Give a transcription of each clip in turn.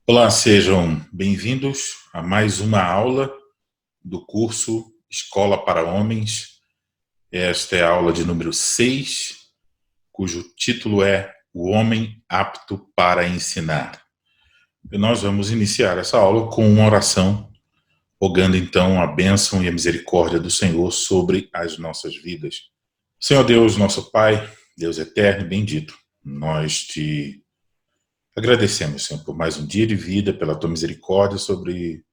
Olá, sejam bem-vindos a mais uma aula do curso Escola para Homens. Esta é a aula de número 6, cujo título é O Homem Apto para Ensinar. E nós vamos iniciar essa aula com uma oração, rogando então a bênção e a misericórdia do Senhor sobre as nossas vidas. Senhor Deus, nosso Pai, Deus eterno e bendito, nós te agradecemos, Senhor, por mais um dia de vida, pela tua misericórdia sobre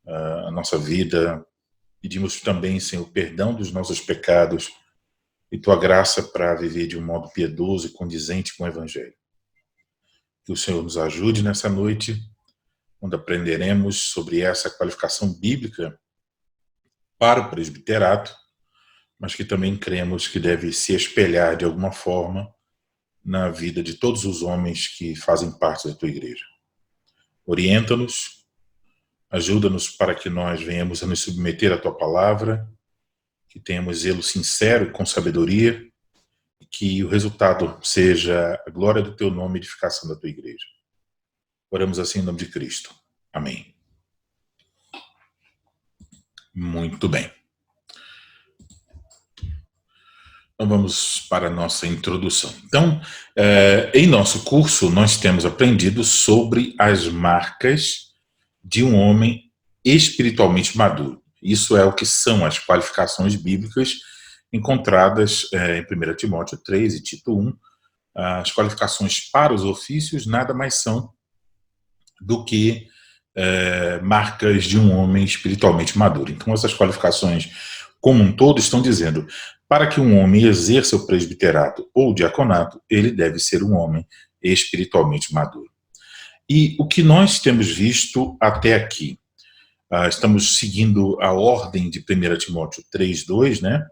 a nossa vida. Pedimos também, Senhor, perdão dos nossos pecados e tua graça para viver de um modo piedoso e condizente com o Evangelho. Que o Senhor nos ajude nessa noite, onde aprenderemos sobre essa qualificação bíblica para o presbiterato, mas que também cremos que deve se espelhar de alguma forma na vida de todos os homens que fazem parte da tua igreja. Orienta-nos, ajuda-nos para que nós venhamos a nos submeter à tua palavra, que tenhamos zelo sincero com sabedoria e que o resultado seja a glória do teu nome e edificação da tua igreja. Oramos assim em nome de Cristo. Amém. Muito bem. Então vamos para a nossa introdução. Então, em nosso curso, nós temos aprendido sobre as marcas de um homem espiritualmente maduro. Isso é o que são as qualificações bíblicas encontradas em 1 Timóteo 3 e Tito 1. As qualificações para os ofícios nada mais são do que marcas de um homem espiritualmente maduro. Então, essas qualificações, como um todo, estão dizendo: para que um homem exerça o presbiterato ou o diaconato, ele deve ser um homem espiritualmente maduro. E o que nós temos visto até aqui? Estamos seguindo a ordem de 1 Timóteo 3:2, né?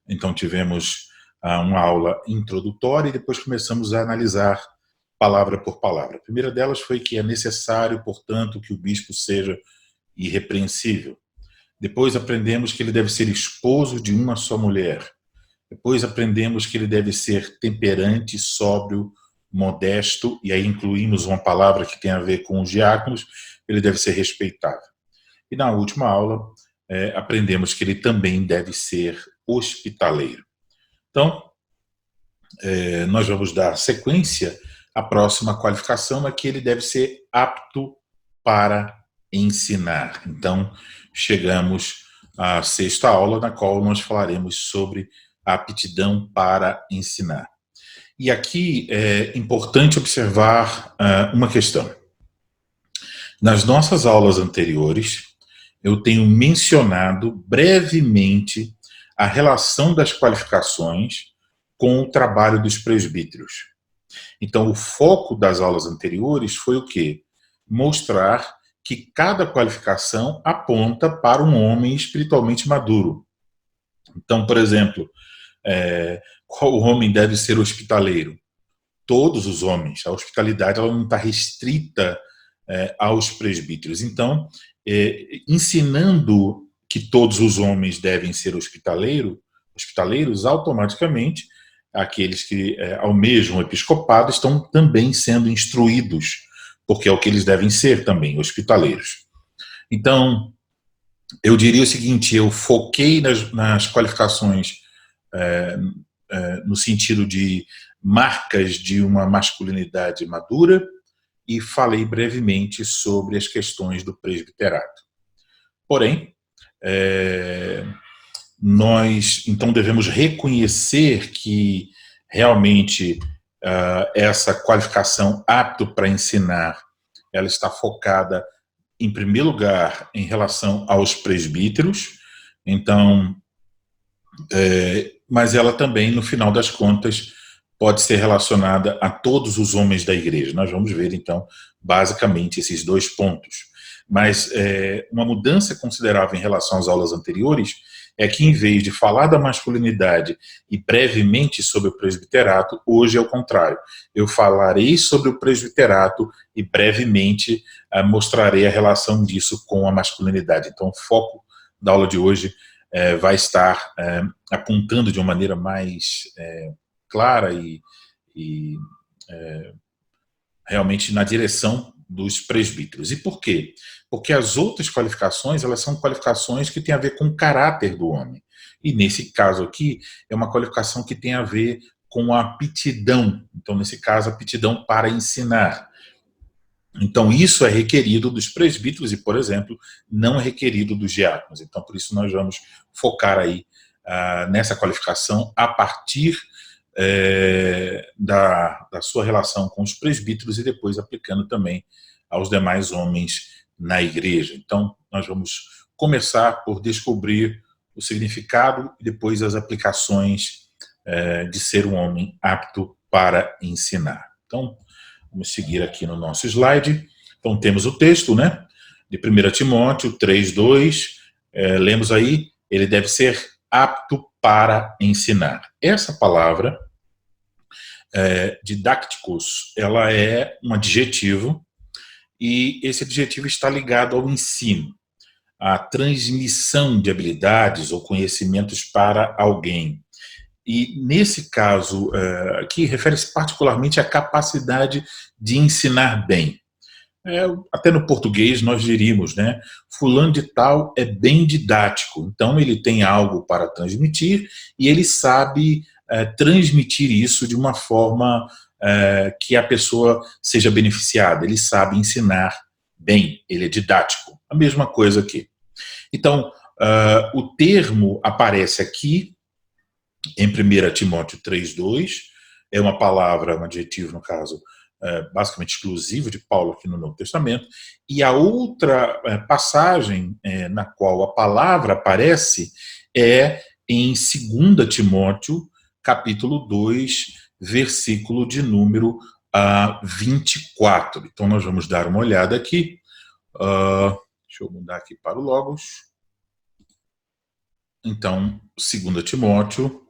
Então tivemos uma aula introdutória e depois começamos a analisar palavra por palavra. A primeira delas foi que é necessário, portanto, que o bispo seja irrepreensível. Depois aprendemos que ele deve ser esposo de uma só mulher. Depois aprendemos que ele deve ser temperante, sóbrio, modesto, e aí incluímos uma palavra que tem a ver com os diáconos, ele deve ser respeitável. E na última aula, aprendemos que ele também deve ser hospitaleiro. Então, nós vamos dar sequência. A próxima qualificação é que ele deve ser apto para ensinar. Então, chegamos à sexta aula, na qual nós falaremos sobre a aptidão para ensinar. E aqui é importante observar uma questão. Nas nossas aulas anteriores, eu tenho mencionado brevemente a relação das qualificações com o trabalho dos presbíteros. Então, o foco das aulas anteriores foi o quê? Mostrar que cada qualificação aponta para um homem espiritualmente maduro. Então, por exemplo, qual homem deve ser hospitaleiro? Todos os homens. A hospitalidade ela não está restrita aos presbíteros. Então, ensinando que todos os homens devem ser hospitaleiros, automaticamente aqueles que almejam o episcopado estão também sendo instruídos, porque é o que eles devem ser também, hospitaleiros. Então, eu diria o seguinte: eu foquei nas qualificações no sentido de marcas de uma masculinidade madura e falei brevemente sobre as questões do presbiterato. Porém, nós então devemos reconhecer que realmente essa qualificação apto para ensinar, ela está focada em primeiro lugar em relação aos presbíteros. Então, mas ela também, no final das contas, pode ser relacionada a todos os homens da igreja. Nós vamos ver, então, basicamente esses dois pontos. Mas uma mudança considerável em relação às aulas anteriores é que, em vez de falar da masculinidade e brevemente sobre o presbiterato, hoje é o contrário. Eu falarei sobre o presbiterato e brevemente mostrarei a relação disso com a masculinidade. Então, o foco da aula de hoje vai estar apontando de uma maneira mais clara e realmente na direção dos presbíteros. E por quê? Porque as outras qualificações, elas são qualificações que têm a ver com o caráter do homem. E nesse caso aqui, é uma qualificação que tem a ver com a aptidão. Então, nesse caso, a aptidão para ensinar. Então, isso é requerido dos presbíteros e, por exemplo, não é requerido dos diáconos. Então, por isso, nós vamos focar aí nessa qualificação a partir da sua relação com os presbíteros e depois aplicando também aos demais homens na igreja. Então, nós vamos começar por descobrir o significado e depois as aplicações de ser um homem apto para ensinar. Então, vamos seguir aqui no nosso slide. Então, temos o texto, né? De 1 Timóteo 3:2. Lemos aí, ele deve ser apto para ensinar. Essa palavra, didácticos, ela é um adjetivo e esse adjetivo está ligado ao ensino, à transmissão de habilidades ou conhecimentos para alguém. E nesse caso aqui, refere-se particularmente à capacidade de ensinar bem. Até no português nós diríamos, né? Fulano de tal é bem didático, então ele tem algo para transmitir e ele sabe transmitir isso de uma forma que a pessoa seja beneficiada. Ele sabe ensinar bem, ele é didático. A mesma coisa aqui. Então, o termo aparece aqui em 1 Timóteo 3:2, é uma palavra, um adjetivo, no caso, basicamente exclusivo de Paulo aqui no Novo Testamento, e a outra passagem na qual a palavra aparece é em 2 Timóteo, capítulo 2, versículo de número 24. Então, nós vamos dar uma olhada aqui. Deixa eu mudar aqui para o Logos. Então, 2 Timóteo,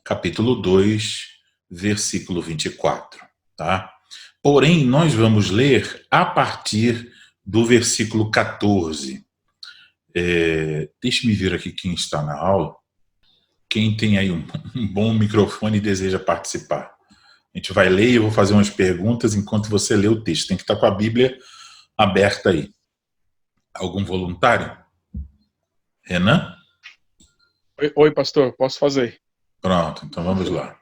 capítulo 2, versículo 24, tá? Porém, nós vamos ler a partir do versículo 14. Deixe-me ver aqui quem está na aula. Quem tem aí um bom microfone e deseja participar. A gente vai ler e eu vou fazer umas perguntas enquanto você lê o texto. Tem que estar com a Bíblia aberta aí. Algum voluntário? Renan? Oi, pastor, posso fazer? Pronto, então vamos lá.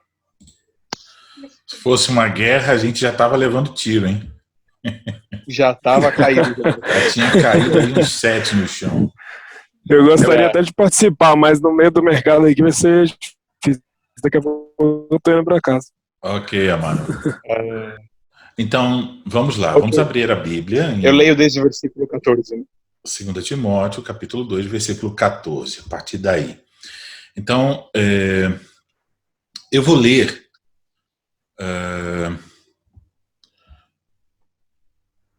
Se fosse uma guerra, a gente já estava levando tiro, hein? Já estava caído. Já tinha caído aí uns 7 no chão. Eu gostaria até de participar, mas no meio do mercado aqui vai ser difícil. Daqui a pouco eu tô indo para casa. Ok, Amaro. Então, vamos lá. Okay. Vamos abrir a Bíblia. Eu leio desde o versículo 14. Né? 2 Timóteo, capítulo 2, versículo 14. A partir daí. Então, eu vou ler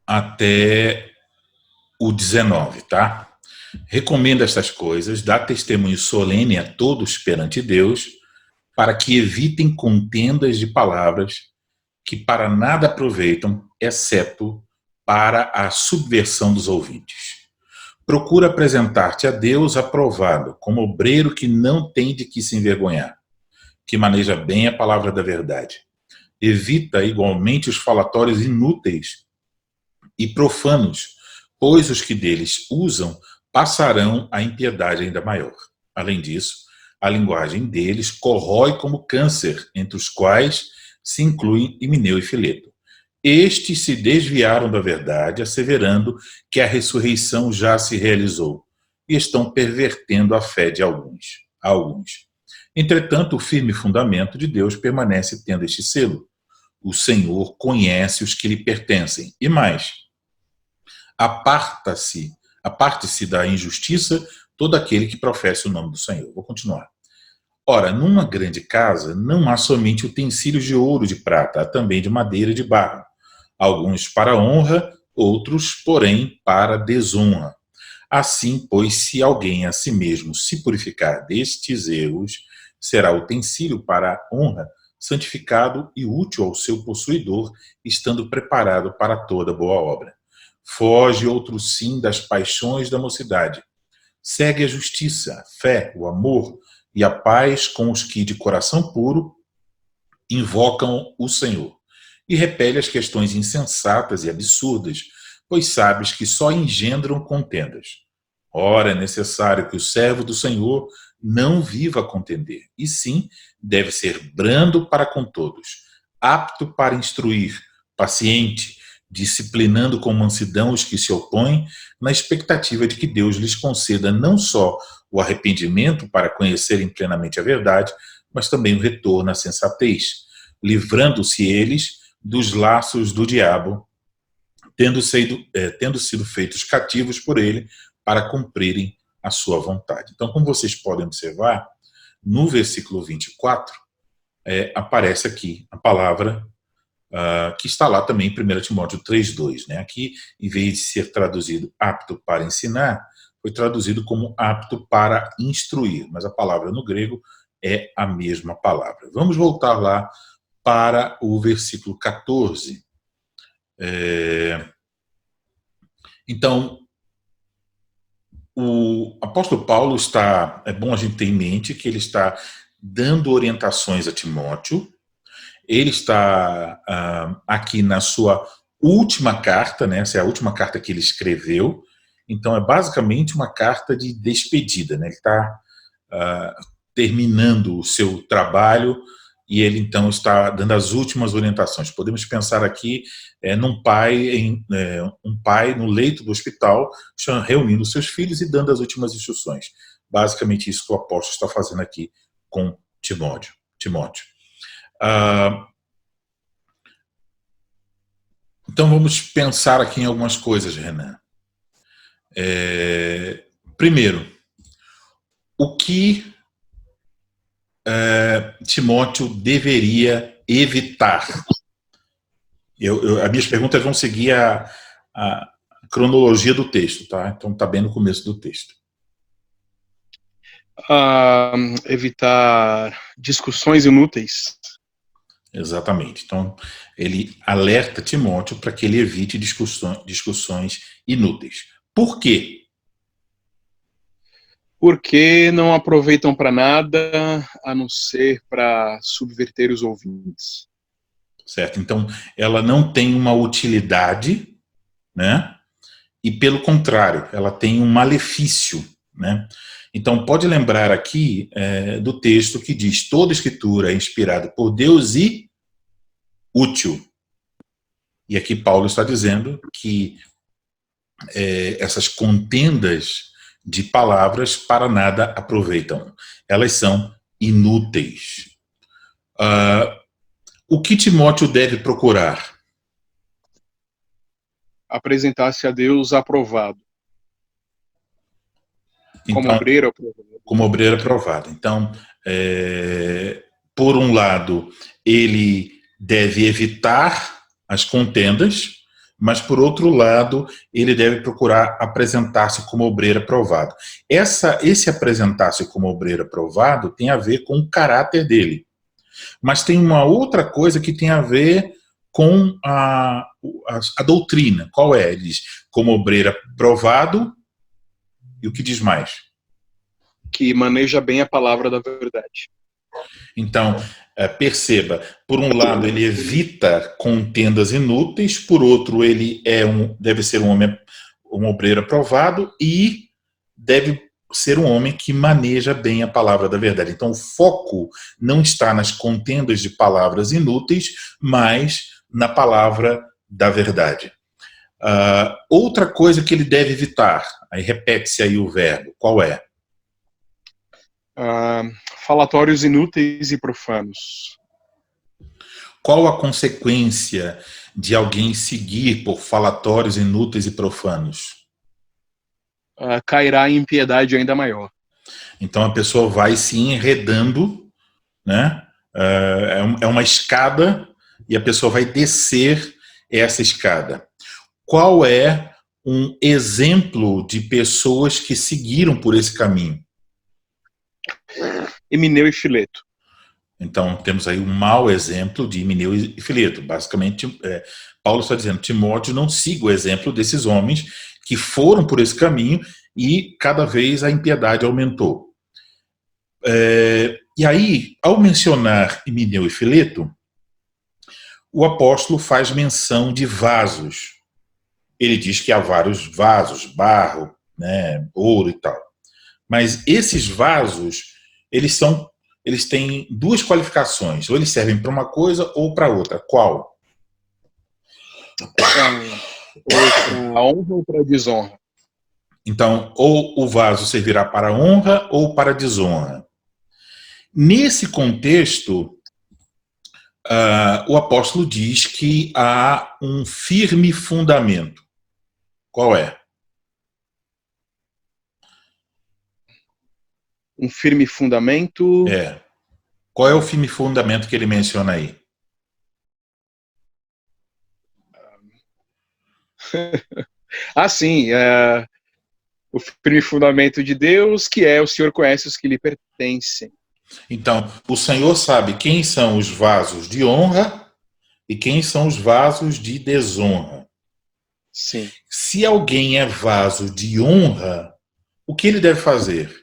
até o 19, tá? Recomendo estas coisas, dá testemunho solene a todos perante Deus, para que evitem contendas de palavras que para nada aproveitam, exceto para a subversão dos ouvintes. Procura apresentar-te a Deus aprovado, como obreiro que não tem de que se envergonhar, que maneja bem a palavra da verdade. Evita igualmente os falatórios inúteis e profanos, pois os que deles usam passarão a impiedade ainda maior. Além disso, a linguagem deles corrói como câncer, entre os quais se incluem Himeneu e Fileto. Estes se desviaram da verdade, asseverando que a ressurreição já se realizou, e estão pervertendo a fé de alguns. Entretanto, o firme fundamento de Deus permanece tendo este selo. O Senhor conhece os que lhe pertencem. E mais, aparte-se da injustiça todo aquele que professa o nome do Senhor. Vou continuar. Ora, numa grande casa não há somente utensílios de ouro e de prata, há também de madeira e de barro. Alguns para honra, outros, porém, para desonra. Assim, pois, se alguém a si mesmo se purificar destes erros, será utensílio para honra, santificado e útil ao seu possuidor, estando preparado para toda boa obra. Foge outro sim das paixões da mocidade. Segue a justiça, a fé, o amor e a paz com os que de coração puro invocam o Senhor. E repele as questões insensatas e absurdas, pois sabes que só engendram contendas. Ora, é necessário que o servo do Senhor não viva a contender, e sim deve ser brando para com todos, apto para instruir, paciente, disciplinando com mansidão os que se opõem, na expectativa de que Deus lhes conceda não só o arrependimento para conhecerem plenamente a verdade, mas também o retorno à sensatez, livrando-se eles dos laços do diabo, tendo sido feitos cativos por ele para cumprirem a sua vontade. Então, como vocês podem observar, no versículo 24, aparece aqui a palavra que está lá também em 1 Timóteo 3,2. Né? Aqui, em vez de ser traduzido apto para ensinar, foi traduzido como apto para instruir, mas a palavra no grego é a mesma palavra. Vamos voltar lá para o versículo 14. Então, o apóstolo Paulo é bom a gente ter em mente que ele está dando orientações a Timóteo. Ele está aqui na sua última carta, né? Essa é a última carta que ele escreveu. Então, é basicamente uma carta de despedida, né? Ele está terminando o seu trabalho e ele, então, está dando as últimas orientações. Podemos pensar aqui um pai no leito do hospital, reunindo seus filhos e dando as últimas instruções. Basicamente, isso que o apóstolo está fazendo aqui com Timóteo. Então, vamos pensar aqui em algumas coisas, Renan. Primeiro, o que Timóteo deveria evitar? As minhas perguntas vão seguir a cronologia do texto, tá? Então, está bem no começo do texto. Evitar discussões inúteis. Exatamente. Então, ele alerta Timóteo para que ele evite discussões inúteis. Por quê? Porque não aproveitam para nada, a não ser para subverter os ouvintes. Certo? Então, ela não tem uma utilidade, né? E, pelo contrário, ela tem um malefício, né? Então, pode lembrar aqui do texto que diz: toda escritura é inspirada por Deus e útil. E aqui Paulo está dizendo que essas contendas de palavras para nada aproveitam. Elas são inúteis. O que Timóteo deve procurar? Apresentar-se a Deus aprovado. Como obreiro aprovado. Como obreiro aprovado. Então, por um lado, ele deve evitar as contendas, mas, por outro lado, ele deve procurar apresentar-se como obreiro aprovado. Esse apresentar-se como obreiro aprovado tem a ver com o caráter dele. Mas tem uma outra coisa que tem a ver com a doutrina. Qual é? Ele diz, como obreiro aprovado, e o que diz mais? Que maneja bem a palavra da verdade. Então, perceba, por um lado ele evita contendas inúteis, por outro ele deve ser um obreiro aprovado e deve ser um homem que maneja bem a palavra da verdade. Então o foco não está nas contendas de palavras inúteis, mas na palavra da verdade. Outra coisa que ele deve evitar, aí repete-se aí o verbo, qual é? Falatórios inúteis e profanos. Qual a consequência de alguém seguir por falatórios inúteis e profanos? Cairá em impiedade ainda maior. Então a pessoa vai se enredando, né? É uma escada e a pessoa vai descer essa escada. Qual é um exemplo de pessoas que seguiram por esse caminho? Himeneu e Fileto. Então, temos aí um mau exemplo de Himeneu e Fileto. Basicamente, Paulo está dizendo, Timóteo, não siga o exemplo desses homens que foram por esse caminho e cada vez a impiedade aumentou. E aí, ao mencionar Himeneu e Fileto, o apóstolo faz menção de vasos. ele diz que há vários vasos, barro, né, ouro e tal. Mas esses vasos, eles têm duas qualificações. Ou eles servem para uma coisa ou para outra. Qual? Ou para honra ou para desonra. Então, ou o vaso servirá para honra ou para desonra. Nesse contexto, o apóstolo diz que há um firme fundamento. Qual é? Um firme fundamento. Qual é o firme fundamento que ele menciona aí? Sim. O firme fundamento de Deus, que é o Senhor conhece os que lhe pertencem. Então, o Senhor sabe quem são os vasos de honra e quem são os vasos de desonra. Sim. Se alguém é vaso de honra, o que ele deve fazer?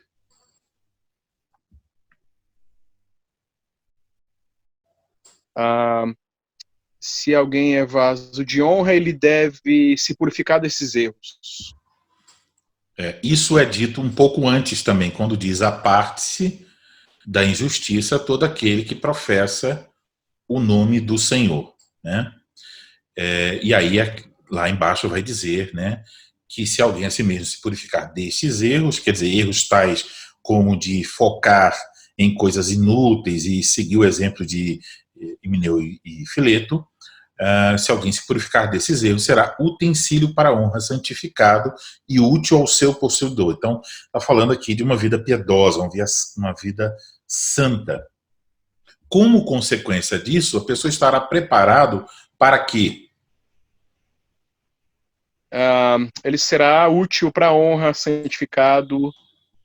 Se alguém é vaso de honra, ele deve se purificar desses erros. Isso é dito um pouco antes também, quando diz: aparte-se da injustiça todo aquele que professa o nome do Senhor, né? E aí lá embaixo vai dizer, né, que se alguém a si mesmo se purificar destes erros, quer dizer, erros tais como de focar em coisas inúteis e seguir o exemplo de Himeneu e Fileto, se alguém se purificar desses erros, será utensílio para a honra, santificado e útil ao seu possuidor. Então, está falando aqui de uma vida piedosa, uma vida santa. Como consequência disso, a pessoa estará preparado para quê? Ele será útil para a honra, santificado,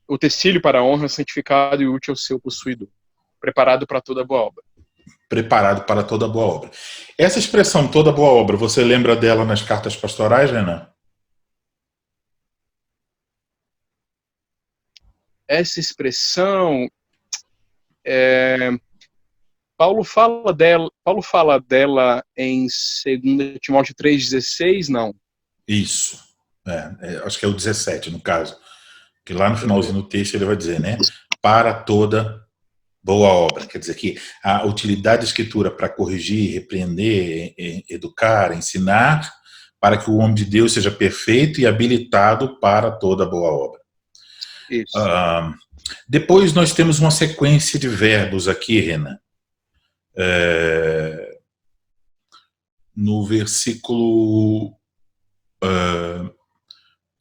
utensílio para a honra, santificado e útil ao seu possuidor. Preparado para toda boa obra. Preparado para toda boa obra. Essa expressão, toda boa obra, você lembra dela nas cartas pastorais, Renan? Essa expressão, Paulo fala dela em 2 Timóteo 3,16, não? Isso. Acho que é o 17, no caso. Que lá no finalzinho do texto ele vai dizer, né? Para toda boa obra. Quer dizer que a utilidade da escritura para corrigir, repreender, educar, ensinar, para que o homem de Deus seja perfeito e habilitado para toda boa obra. Isso. Depois nós temos uma sequência de verbos aqui, Renan. No versículo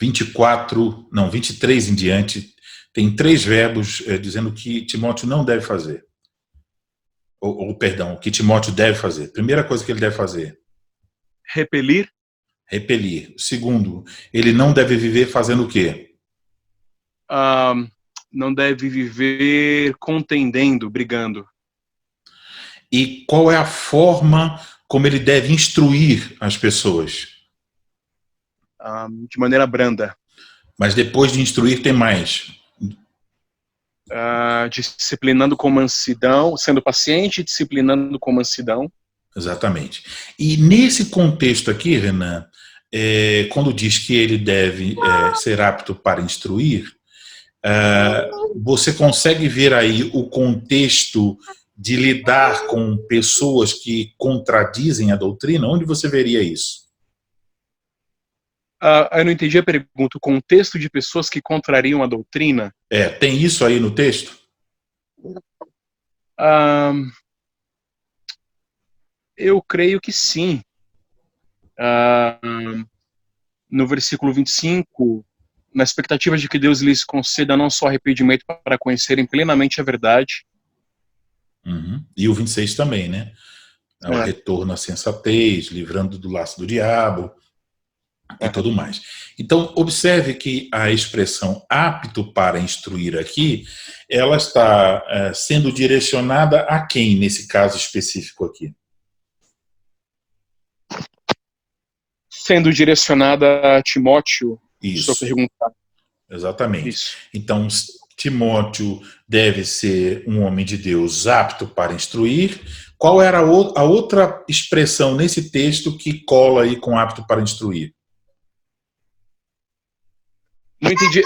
23 em diante, tem 3 verbos dizendo que Timóteo não deve fazer. Perdão, o que Timóteo deve fazer. Primeira coisa que ele deve fazer: repelir. Segundo, ele não deve viver fazendo o quê? Não deve viver contendendo, brigando. E qual é a forma como ele deve instruir as pessoas? De maneira branda. Mas depois de instruir tem mais. Disciplinando com mansidão, sendo paciente, disciplinando com mansidão. Exatamente. E nesse contexto aqui, Renan, quando diz que ele deve ser apto para instruir, você consegue ver aí o contexto de lidar com pessoas que contradizem a doutrina? Onde você veria isso? Eu não entendi a pergunta. O contexto de pessoas que contrariam a doutrina? Tem isso aí no texto? Eu creio que sim. No versículo 25, na expectativa de que Deus lhes conceda não só arrependimento para conhecerem plenamente a verdade. E o 26 também, né? O retorno à sensatez, livrando do laço do diabo e tudo mais. Então, observe que a expressão apto para instruir aqui, ela está sendo direcionada a quem, nesse caso específico aqui? Sendo direcionada a Timóteo. Isso. Sua pergunta. Exatamente. Isso. Então, Timóteo deve ser um homem de Deus apto para instruir. Qual era a outra expressão nesse texto que cola aí com apto para instruir? Não entendi.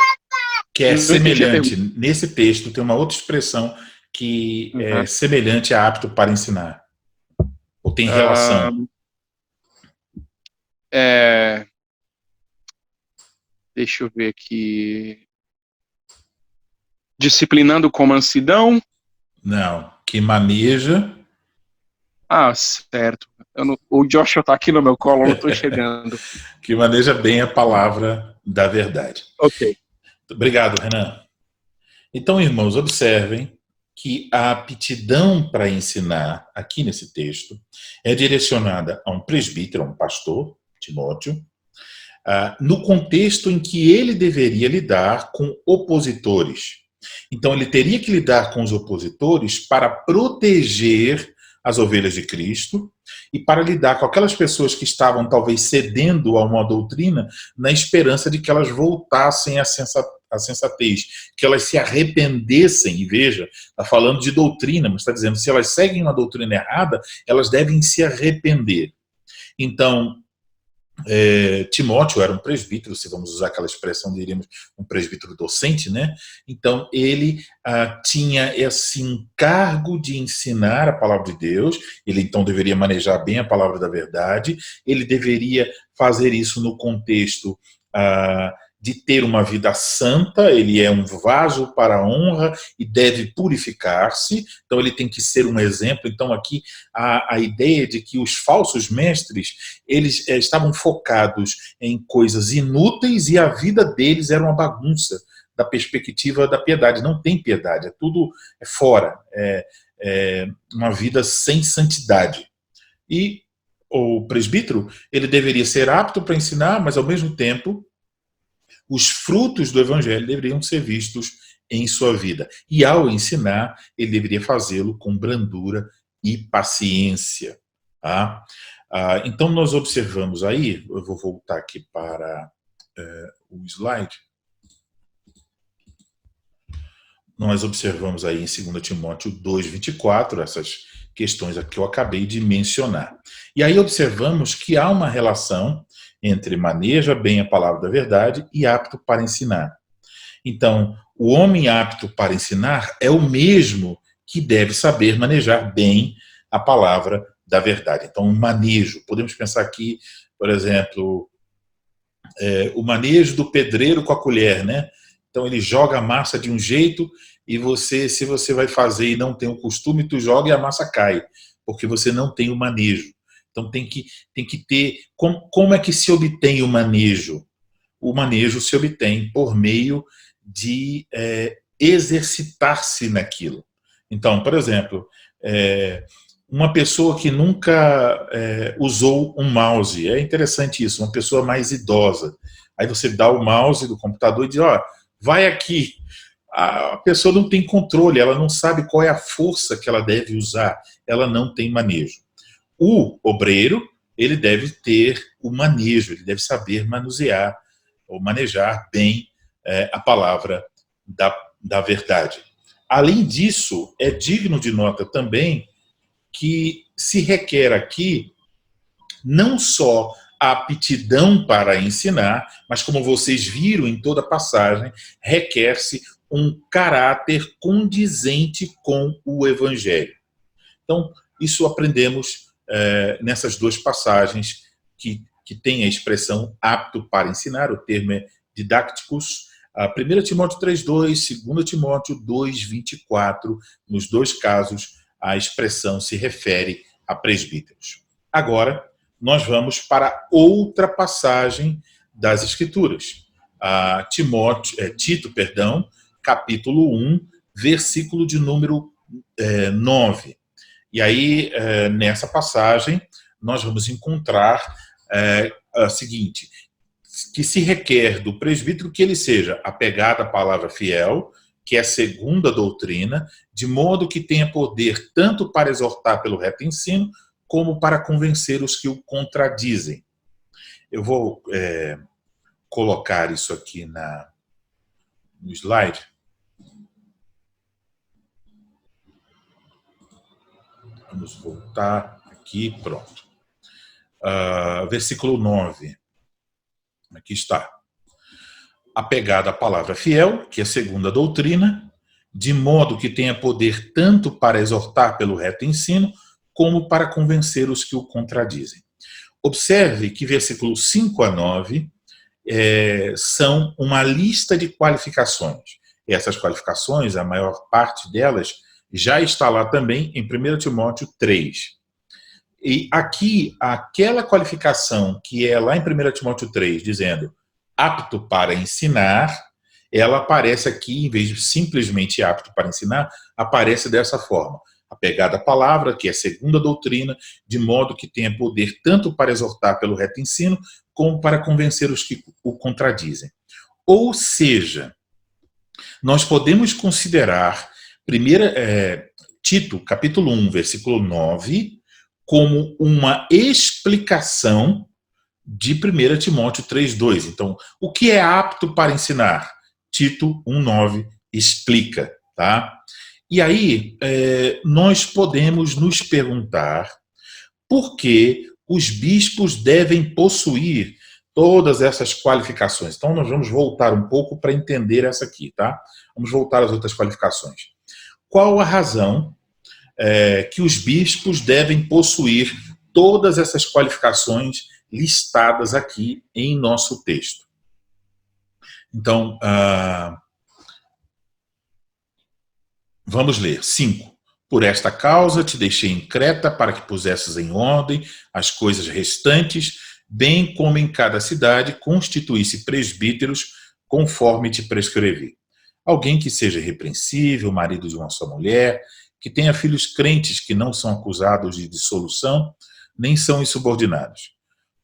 Que é Não entendi a semelhante. pergunta. Nesse texto tem uma outra expressão que é Uhum. semelhante a apto para ensinar. Ou tem Ah, relação. é, deixa eu ver aqui. Disciplinando com mansidão. Não. Que maneja. Ah, certo. O Joshua tá aqui no meu colo, eu não tô enxergando. Que maneja bem a palavra da verdade. Ok. Obrigado, Renan. Então, irmãos, observem que a aptidão para ensinar, aqui nesse texto, é direcionada a um presbítero, a um pastor, Timóteo, no contexto em que ele deveria lidar com opositores. Então, ele teria que lidar com os opositores para proteger as ovelhas de Cristo e para lidar com aquelas pessoas que estavam talvez cedendo a uma doutrina na esperança de que elas voltassem à sensatez, que elas se arrependessem. E veja, está falando de doutrina, mas está dizendo que se elas seguem uma doutrina errada, elas devem se arrepender. Então, Timóteo era um presbítero, se vamos usar aquela expressão, diríamos um presbítero docente, né? Então ele tinha esse encargo de ensinar a palavra de Deus, ele então deveria manejar bem a palavra da verdade, ele deveria fazer isso no contexto de ter uma vida santa, ele é um vaso para a honra e deve purificar-se, então ele tem que ser um exemplo. Então aqui a ideia de que os falsos mestres, eles estavam focados em coisas inúteis e a vida deles era uma bagunça da perspectiva da piedade. Não tem piedade, é tudo fora, é uma vida sem santidade. E o presbítero, ele deveria ser apto para ensinar, mas ao mesmo tempo os frutos do evangelho deveriam ser vistos em sua vida. E ao ensinar, ele deveria fazê-lo com brandura e paciência. Tá? Então, nós observamos aí, eu vou voltar aqui para o slide. Nós observamos aí em 2 Timóteo 2,24, essas questões que eu acabei de mencionar. E aí observamos que há uma relação entre maneja bem a palavra da verdade e apto para ensinar. Então, o homem apto para ensinar é o mesmo que deve saber manejar bem a palavra da verdade. Então, o manejo. Podemos pensar aqui, por exemplo, o manejo do pedreiro com a colher, né? Então, ele joga a massa de um jeito e você, se você vai fazer e não tem o costume, tu joga e a massa cai, porque você não tem o manejo. Então, tem que ter... Como é que se obtém o manejo? O manejo se obtém por meio de exercitar-se naquilo. Então, por exemplo, uma pessoa que nunca usou um mouse, é interessante isso, uma pessoa mais idosa. Aí você dá o mouse do computador e diz, vai aqui. A pessoa não tem controle, ela não sabe qual é a força que ela deve usar, ela não tem manejo. O obreiro, ele deve ter o manejo, ele deve saber manusear ou manejar bem a palavra da verdade. Além disso, é digno de nota também que se requer aqui não só a aptidão para ensinar, mas como vocês viram em toda a passagem, requer-se um caráter condizente com o Evangelho. Então, isso aprendemos nessas duas passagens que tem a expressão apto para ensinar, o termo é didácticos, 1 Timóteo 3,2, 2 Timóteo 2,24, nos dois casos a expressão se refere a presbíteros. Agora, nós vamos para outra passagem das Escrituras, Tito, capítulo 1, versículo de número 9. E aí, nessa passagem, nós vamos encontrar a seguinte, que se requer do presbítero que ele seja apegado à palavra fiel, que é segundo a doutrina, de modo que tenha poder tanto para exortar pelo reto ensino, como para convencer os que o contradizem. Eu vou colocar isso aqui no slide. Vamos voltar aqui, pronto. Versículo 9. Aqui está. apegado à palavra fiel, que é segundo a doutrina, de modo que tenha poder tanto para exortar pelo reto ensino, como para convencer os que o contradizem. Observe que versículos 5 a 9 são uma lista de qualificações. E essas qualificações, a maior parte delas, já está lá também em 1 Timóteo 3. E aqui, aquela qualificação que é lá em 1 Timóteo 3, dizendo apto para ensinar, ela aparece aqui, em vez de simplesmente apto para ensinar, aparece dessa forma. Apegado à palavra, que é segundo a doutrina, de modo que tenha poder tanto para exortar pelo reto ensino, como para convencer os que o contradizem. Ou seja, nós podemos considerar Tito, capítulo 1, versículo 9, como uma explicação de 1 Timóteo 3,2. Então, o que é apto para ensinar? Tito 1,9 explica, tá? E aí, nós podemos nos perguntar por que os bispos devem possuir todas essas qualificações. Então, nós vamos voltar um pouco para entender essa aqui, tá? Vamos voltar às outras qualificações. Qual a razão que os bispos devem possuir todas essas qualificações listadas aqui em nosso texto? Então, vamos ler. 5. Por esta causa te deixei em Creta para que pusesses em ordem as coisas restantes, bem como em cada cidade constituísse presbíteros conforme te prescrevi. Alguém que seja irrepreensível, marido de uma só mulher, que tenha filhos crentes que não são acusados de dissolução, nem são insubordinados.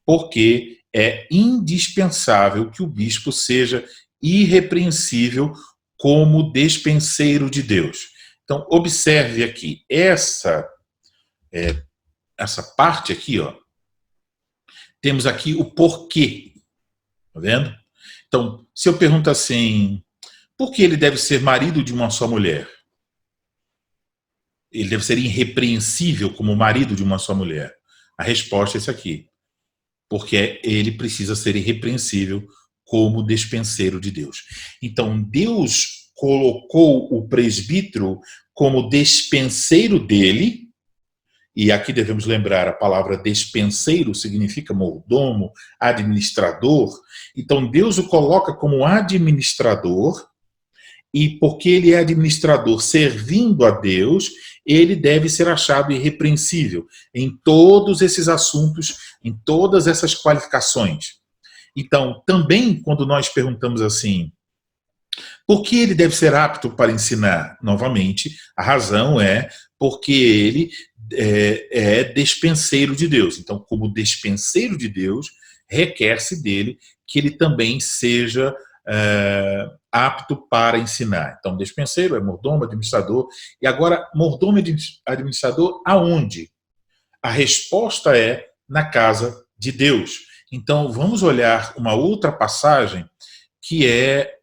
Porque é indispensável que o bispo seja irrepreensível como despenseiro de Deus. Então, observe aqui, essa parte aqui, ó, temos aqui o porquê, tá vendo? Então, se eu pergunto assim, por que ele deve ser marido de uma só mulher? Ele deve ser irrepreensível como marido de uma só mulher. A resposta é essa aqui. Porque ele precisa ser irrepreensível como despenseiro de Deus. Então, Deus colocou o presbítero como despenseiro dele, e aqui devemos lembrar, a palavra despenseiro significa mordomo, administrador. Então, Deus o coloca como administrador, e porque ele é administrador servindo a Deus, ele deve ser achado irrepreensível em todos esses assuntos, em todas essas qualificações. Então, também quando nós perguntamos assim, por que ele deve ser apto para ensinar? Novamente, a razão é porque ele é despenseiro de Deus. Então, como despenseiro de Deus, requer-se dele que ele também seja apto para ensinar. Então, despenseiro é mordomo, administrador. E agora, mordomo e administrador aonde? A resposta é na casa de Deus. Então, vamos olhar uma outra passagem que é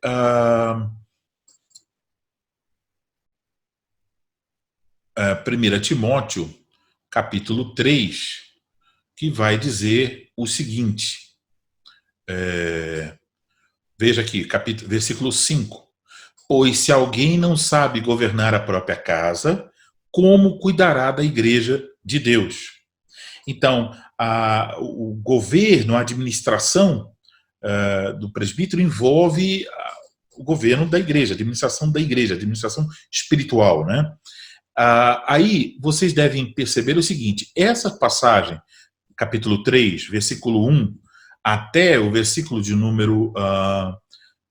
1 Timóteo, capítulo 3, que vai dizer o seguinte. Veja aqui, versículo 5. Pois se alguém não sabe governar a própria casa, como cuidará da igreja de Deus? Então, o governo, a administração do presbítero envolve o governo da igreja, a administração da igreja, a administração espiritual, né? Aí vocês devem perceber o seguinte, essa passagem, capítulo 3, versículo 1, até o versículo de número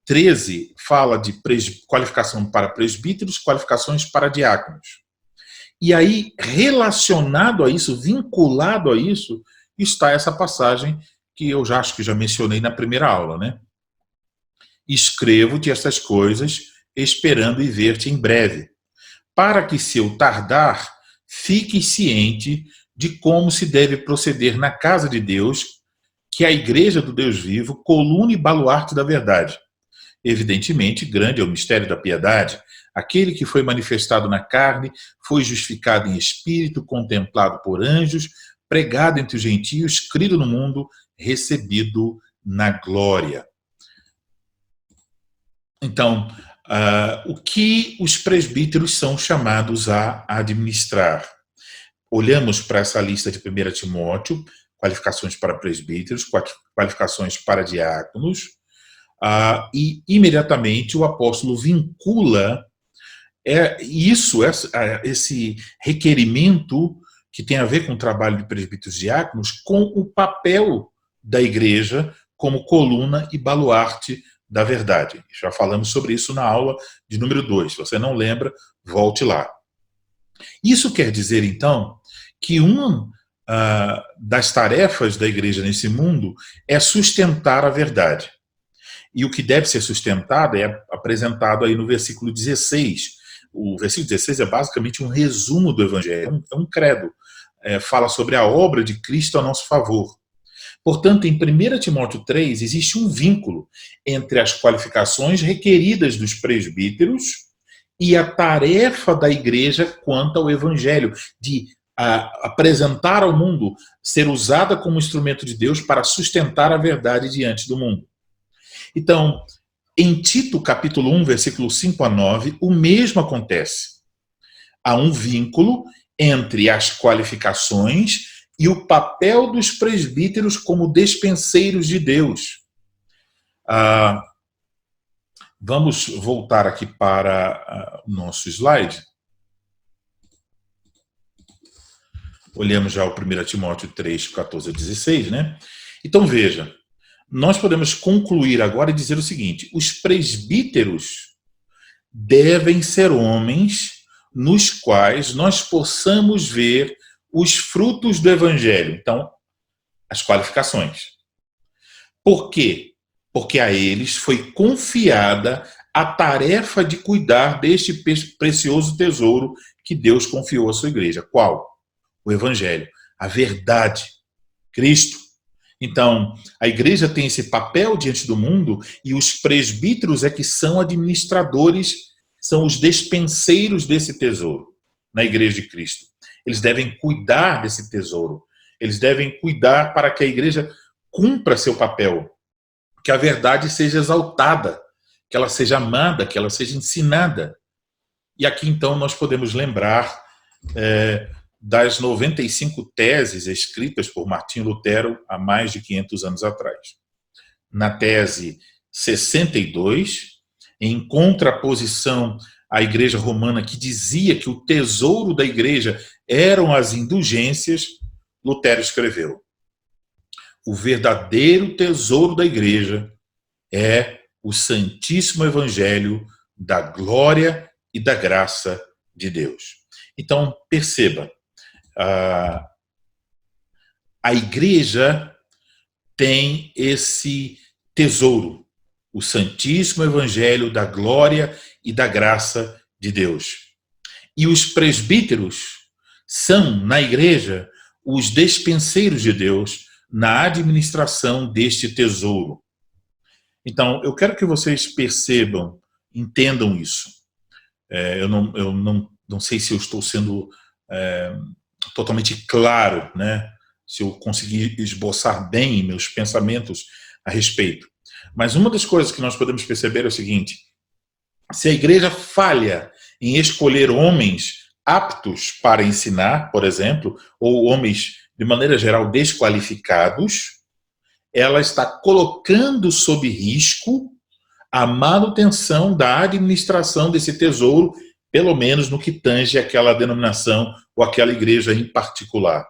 13, fala de qualificação para presbíteros, qualificações para diáconos. E aí, relacionado a isso, vinculado a isso, está essa passagem que eu já acho que já mencionei na primeira aula, né? Escrevo-te estas coisas, esperando e ver-te em breve, para que, se eu tardar, fiques ciente de como se deve proceder na casa de Deus, que é a igreja do Deus vivo, coluna e baluarte da verdade. Evidentemente, grande é o mistério da piedade. Aquele que foi manifestado na carne, foi justificado em espírito, contemplado por anjos, pregado entre os gentios, crido no mundo, recebido na glória. Então, o que os presbíteros são chamados a administrar? Olhamos para essa lista de 1 Timóteo, qualificações para presbíteros, qualificações para diáconos, e imediatamente o apóstolo vincula esse requerimento que tem a ver com o trabalho de presbíteros e diáconos com o papel da igreja como coluna e baluarte da verdade. Já falamos sobre isso na aula de número 2. Se você não lembra, volte lá. Isso quer dizer, então, que uma das tarefas da igreja nesse mundo é sustentar a verdade. E o que deve ser sustentado é apresentado aí no versículo 16. O versículo 16 é basicamente um resumo do Evangelho, é um credo. Fala sobre a obra de Cristo a nosso favor. Portanto, em 1 Timóteo 3, existe um vínculo entre as qualificações requeridas dos presbíteros e a tarefa da igreja quanto ao Evangelho, de apresentar ao mundo, ser usada como instrumento de Deus para sustentar a verdade diante do mundo. Então, em Tito, capítulo 1, versículo 5 a 9, o mesmo acontece. Há um vínculo entre as qualificações e o papel dos presbíteros como despenseiros de Deus. Vamos voltar aqui para o nosso slide. Olhamos já o 1 Timóteo 3, 14 a 16, né? Então veja, nós podemos concluir agora e dizer o seguinte: os presbíteros devem ser homens nos quais nós possamos ver os frutos do Evangelho. Então, as qualificações. Por quê? Porque a eles foi confiada a tarefa de cuidar deste precioso tesouro que Deus confiou à sua igreja. Qual? O Evangelho, a verdade, Cristo. Então, a igreja tem esse papel diante do mundo e os presbíteros é que são administradores, são os despenseiros desse tesouro na igreja de Cristo. Eles devem cuidar desse tesouro. Eles devem cuidar para que a igreja cumpra seu papel, que a verdade seja exaltada, que ela seja amada, que ela seja ensinada. E aqui, então, nós podemos lembrar das 95 teses escritas por Martinho Lutero há mais de 500 anos atrás. Na tese 62, em contraposição à Igreja Romana, que dizia que o tesouro da Igreja eram as indulgências, Lutero escreveu: o verdadeiro tesouro da Igreja é o Santíssimo Evangelho da glória e da graça de Deus. Então, perceba, a igreja tem esse tesouro, o Santíssimo Evangelho da glória e da graça de Deus. E os presbíteros são, na igreja, os despenseiros de Deus na administração deste tesouro. Então, eu quero que vocês percebam, entendam isso. Eu não sei se eu estou sendo totalmente claro, né? Se eu conseguir esboçar bem meus pensamentos a respeito. Mas uma das coisas que nós podemos perceber é o seguinte: se a igreja falha em escolher homens aptos para ensinar, por exemplo, ou homens, de maneira geral, desqualificados, ela está colocando sob risco a manutenção da administração desse tesouro, pelo menos no que tange aquela denominação ou aquela igreja em particular.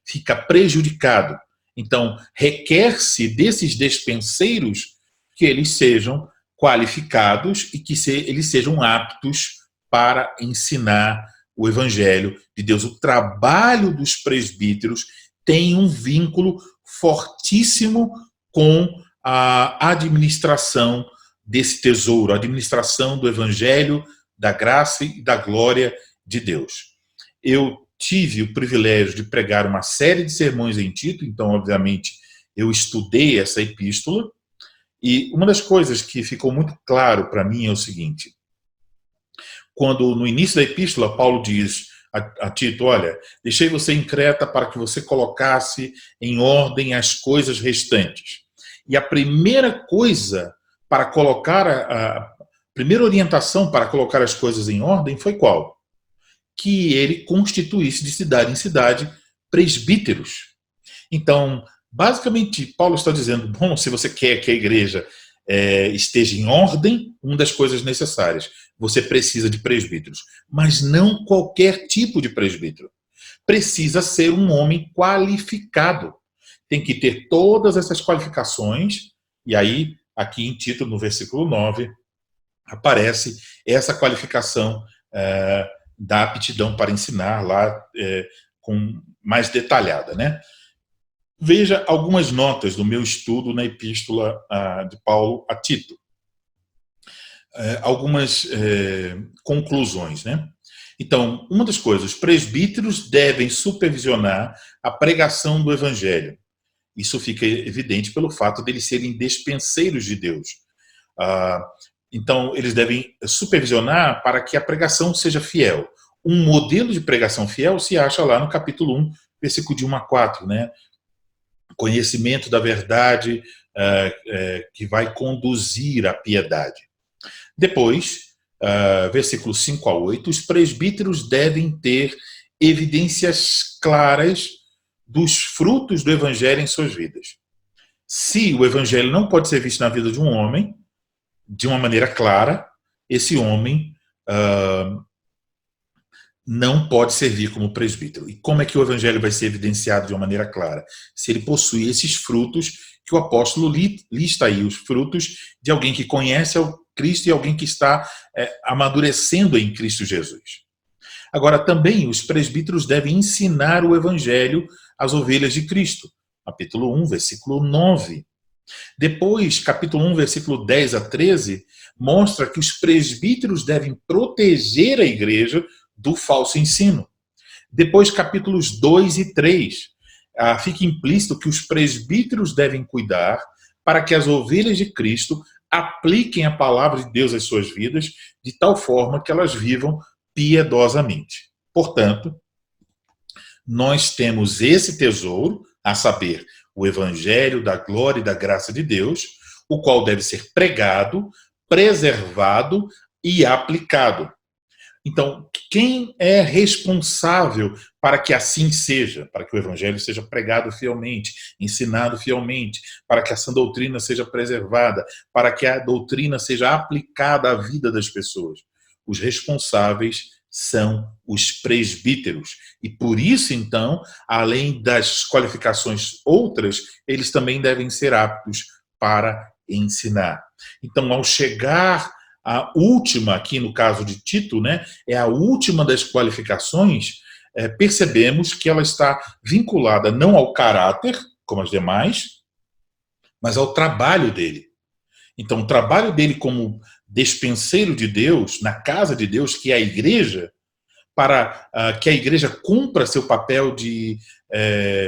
Fica prejudicado. Então, requer-se desses despenseiros que eles sejam qualificados e que eles sejam aptos para ensinar o Evangelho de Deus. O trabalho dos presbíteros tem um vínculo fortíssimo com a administração desse tesouro, a administração do Evangelho, da graça e da glória de Deus. Eu tive o privilégio de pregar uma série de sermões em Tito, então, obviamente, eu estudei essa epístola, e uma das coisas que ficou muito claro para mim é o seguinte: quando no início da epístola Paulo diz a Tito: olha, deixei você em Creta para que você colocasse em ordem as coisas restantes. E a primeira coisa para colocar a primeira orientação para colocar as coisas em ordem foi qual? Que ele constituísse de cidade em cidade presbíteros. Então, basicamente, Paulo está dizendo, bom, se você quer que a igreja esteja em ordem, uma das coisas necessárias, você precisa de presbíteros, mas não qualquer tipo de presbítero. Precisa ser um homem qualificado. Tem que ter todas essas qualificações, e aí, aqui em Tito, no versículo 9, aparece essa qualificação da aptidão para ensinar lá com mais detalhada, né? Veja algumas notas do meu estudo na epístola de Paulo a Tito. Algumas conclusões, né? Então, uma das coisas, os presbíteros devem supervisionar a pregação do evangelho. Isso fica evidente pelo fato de eles serem despenseiros de Deus. Então, eles devem supervisionar para que a pregação seja fiel. Um modelo de pregação fiel se acha lá no capítulo 1, versículo de 1 a 4, né? Conhecimento da verdade que vai conduzir à piedade. Depois, versículos 5 a 8, os presbíteros devem ter evidências claras dos frutos do evangelho em suas vidas. Se o evangelho não pode ser visto na vida de um homem, de uma maneira clara, esse homem não pode servir como presbítero. E como é que o evangelho vai ser evidenciado de uma maneira clara? Se ele possui esses frutos que o apóstolo lista aí, os frutos de alguém que conhece ao Cristo e alguém que está amadurecendo em Cristo Jesus. Agora, também, os presbíteros devem ensinar o evangelho às ovelhas de Cristo. Capítulo 1, versículo 9. Depois, capítulo 1, versículo 10 a 13, mostra que os presbíteros devem proteger a igreja do falso ensino. Depois, capítulos 2 e 3, fica implícito que os presbíteros devem cuidar para que as ovelhas de Cristo apliquem a palavra de Deus às suas vidas de tal forma que elas vivam piedosamente. Portanto, nós temos esse tesouro, a saber, o evangelho da glória e da graça de Deus, o qual deve ser pregado, preservado e aplicado. Então, quem é responsável para que assim seja, para que o evangelho seja pregado fielmente, ensinado fielmente, para que essa doutrina seja preservada, para que a doutrina seja aplicada à vida das pessoas? Os responsáveis são os presbíteros. E por isso, então, além das qualificações outras, eles também devem ser aptos para ensinar. Então, ao chegar a última, aqui no caso de Tito, né, é a última das qualificações, percebemos que ela está vinculada não ao caráter, como as demais, mas ao trabalho dele. Então, o trabalho dele como despenseiro de Deus, na casa de Deus, que é a igreja, para que a igreja cumpra seu papel de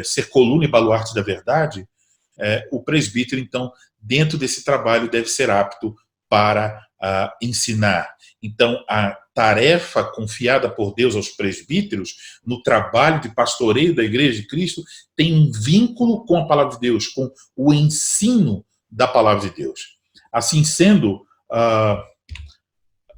ser coluna e baluarte da verdade, o presbítero, então, dentro desse trabalho, deve ser apto para ensinar. Então, a tarefa confiada por Deus aos presbíteros no trabalho de pastoreio da Igreja de Cristo tem um vínculo com a palavra de Deus, com o ensino da palavra de Deus. Assim sendo,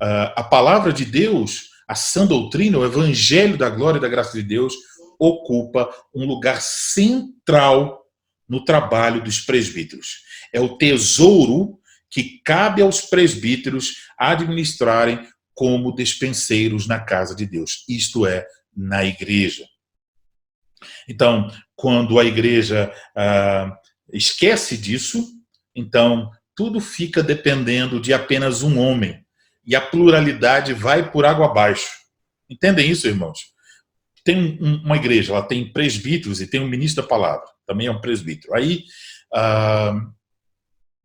a palavra de Deus, a sã doutrina, o evangelho da glória e da graça de Deus, ocupa um lugar central no trabalho dos presbíteros. É o tesouro que cabe aos presbíteros administrarem como despenseiros na casa de Deus, isto é, na igreja. Então, quando a igreja esquece disso, então tudo fica dependendo de apenas um homem, e a pluralidade vai por água abaixo. Entendem isso, irmãos? Tem uma igreja, ela tem presbíteros e tem um ministro da palavra, também é um presbítero. Aí,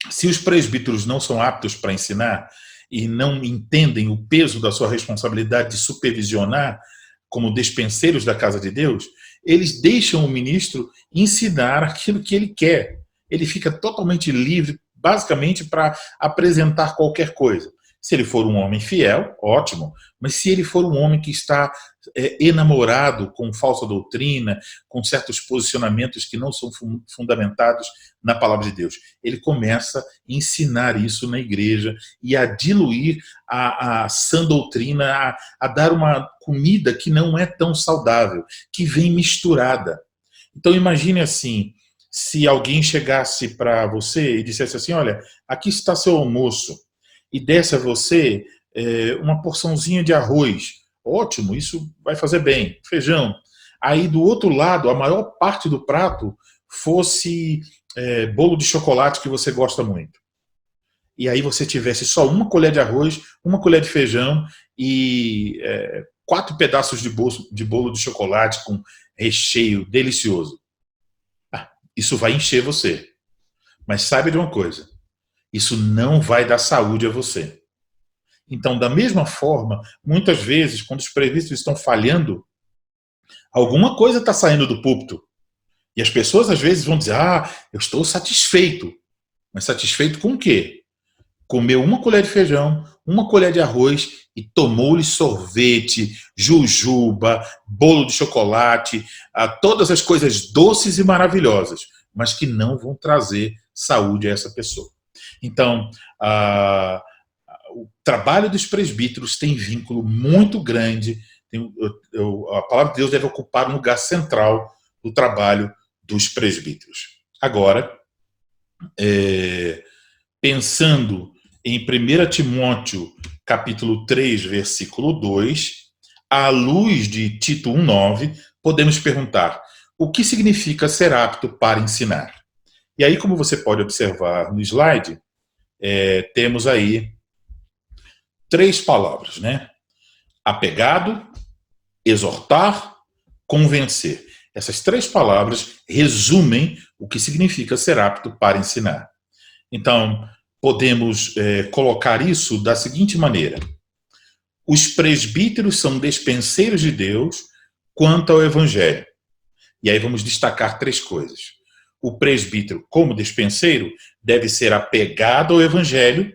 se os presbíteros não são aptos para ensinar e não entendem o peso da sua responsabilidade de supervisionar como despenseiros da casa de Deus, eles deixam o ministro ensinar aquilo que ele quer. Ele fica totalmente livre, basicamente, para apresentar qualquer coisa. Se ele for um homem fiel, ótimo. Mas se ele for um homem que está enamorado com falsa doutrina, com certos posicionamentos que não são fundamentados na palavra de Deus, ele começa a ensinar isso na igreja e a diluir a sã doutrina, a dar uma comida que não é tão saudável, que vem misturada. Então imagine assim, se alguém chegasse para você e dissesse assim, olha, aqui está seu almoço, e desse a você uma porçãozinha de arroz. Ótimo, isso vai fazer bem. Feijão. Aí do outro lado, a maior parte do prato fosse bolo de chocolate que você gosta muito. E aí você tivesse só uma colher de arroz, uma colher de feijão e 4 pedaços de bolo de chocolate com recheio delicioso. Isso vai encher você. Mas saiba de uma coisa, isso não vai dar saúde a você. Então, da mesma forma, muitas vezes, quando os presbíteros estão falhando, alguma coisa está saindo do púlpito. E as pessoas, às vezes, vão dizer, eu estou satisfeito. Mas satisfeito com o quê? Comeu uma colher de feijão, uma colher de arroz e tomou-lhe sorvete, jujuba, bolo de chocolate, todas as coisas doces e maravilhosas, mas que não vão trazer saúde a essa pessoa. Então, o trabalho dos presbíteros tem vínculo muito grande. A palavra de Deus deve ocupar um lugar central do trabalho dos presbíteros. Agora, pensando em 1 Timóteo, capítulo 3, versículo 2, à luz de Tito 1,9, podemos perguntar, o que significa ser apto para ensinar? E aí, como você pode observar no slide, temos aí 3 palavras, né? Apegado, exortar, convencer. Essas 3 palavras resumem o que significa ser apto para ensinar. Então, podemos colocar isso da seguinte maneira. Os presbíteros são despenseiros de Deus quanto ao Evangelho. E aí vamos destacar 3 coisas. O presbítero, como despenseiro, deve ser apegado ao Evangelho,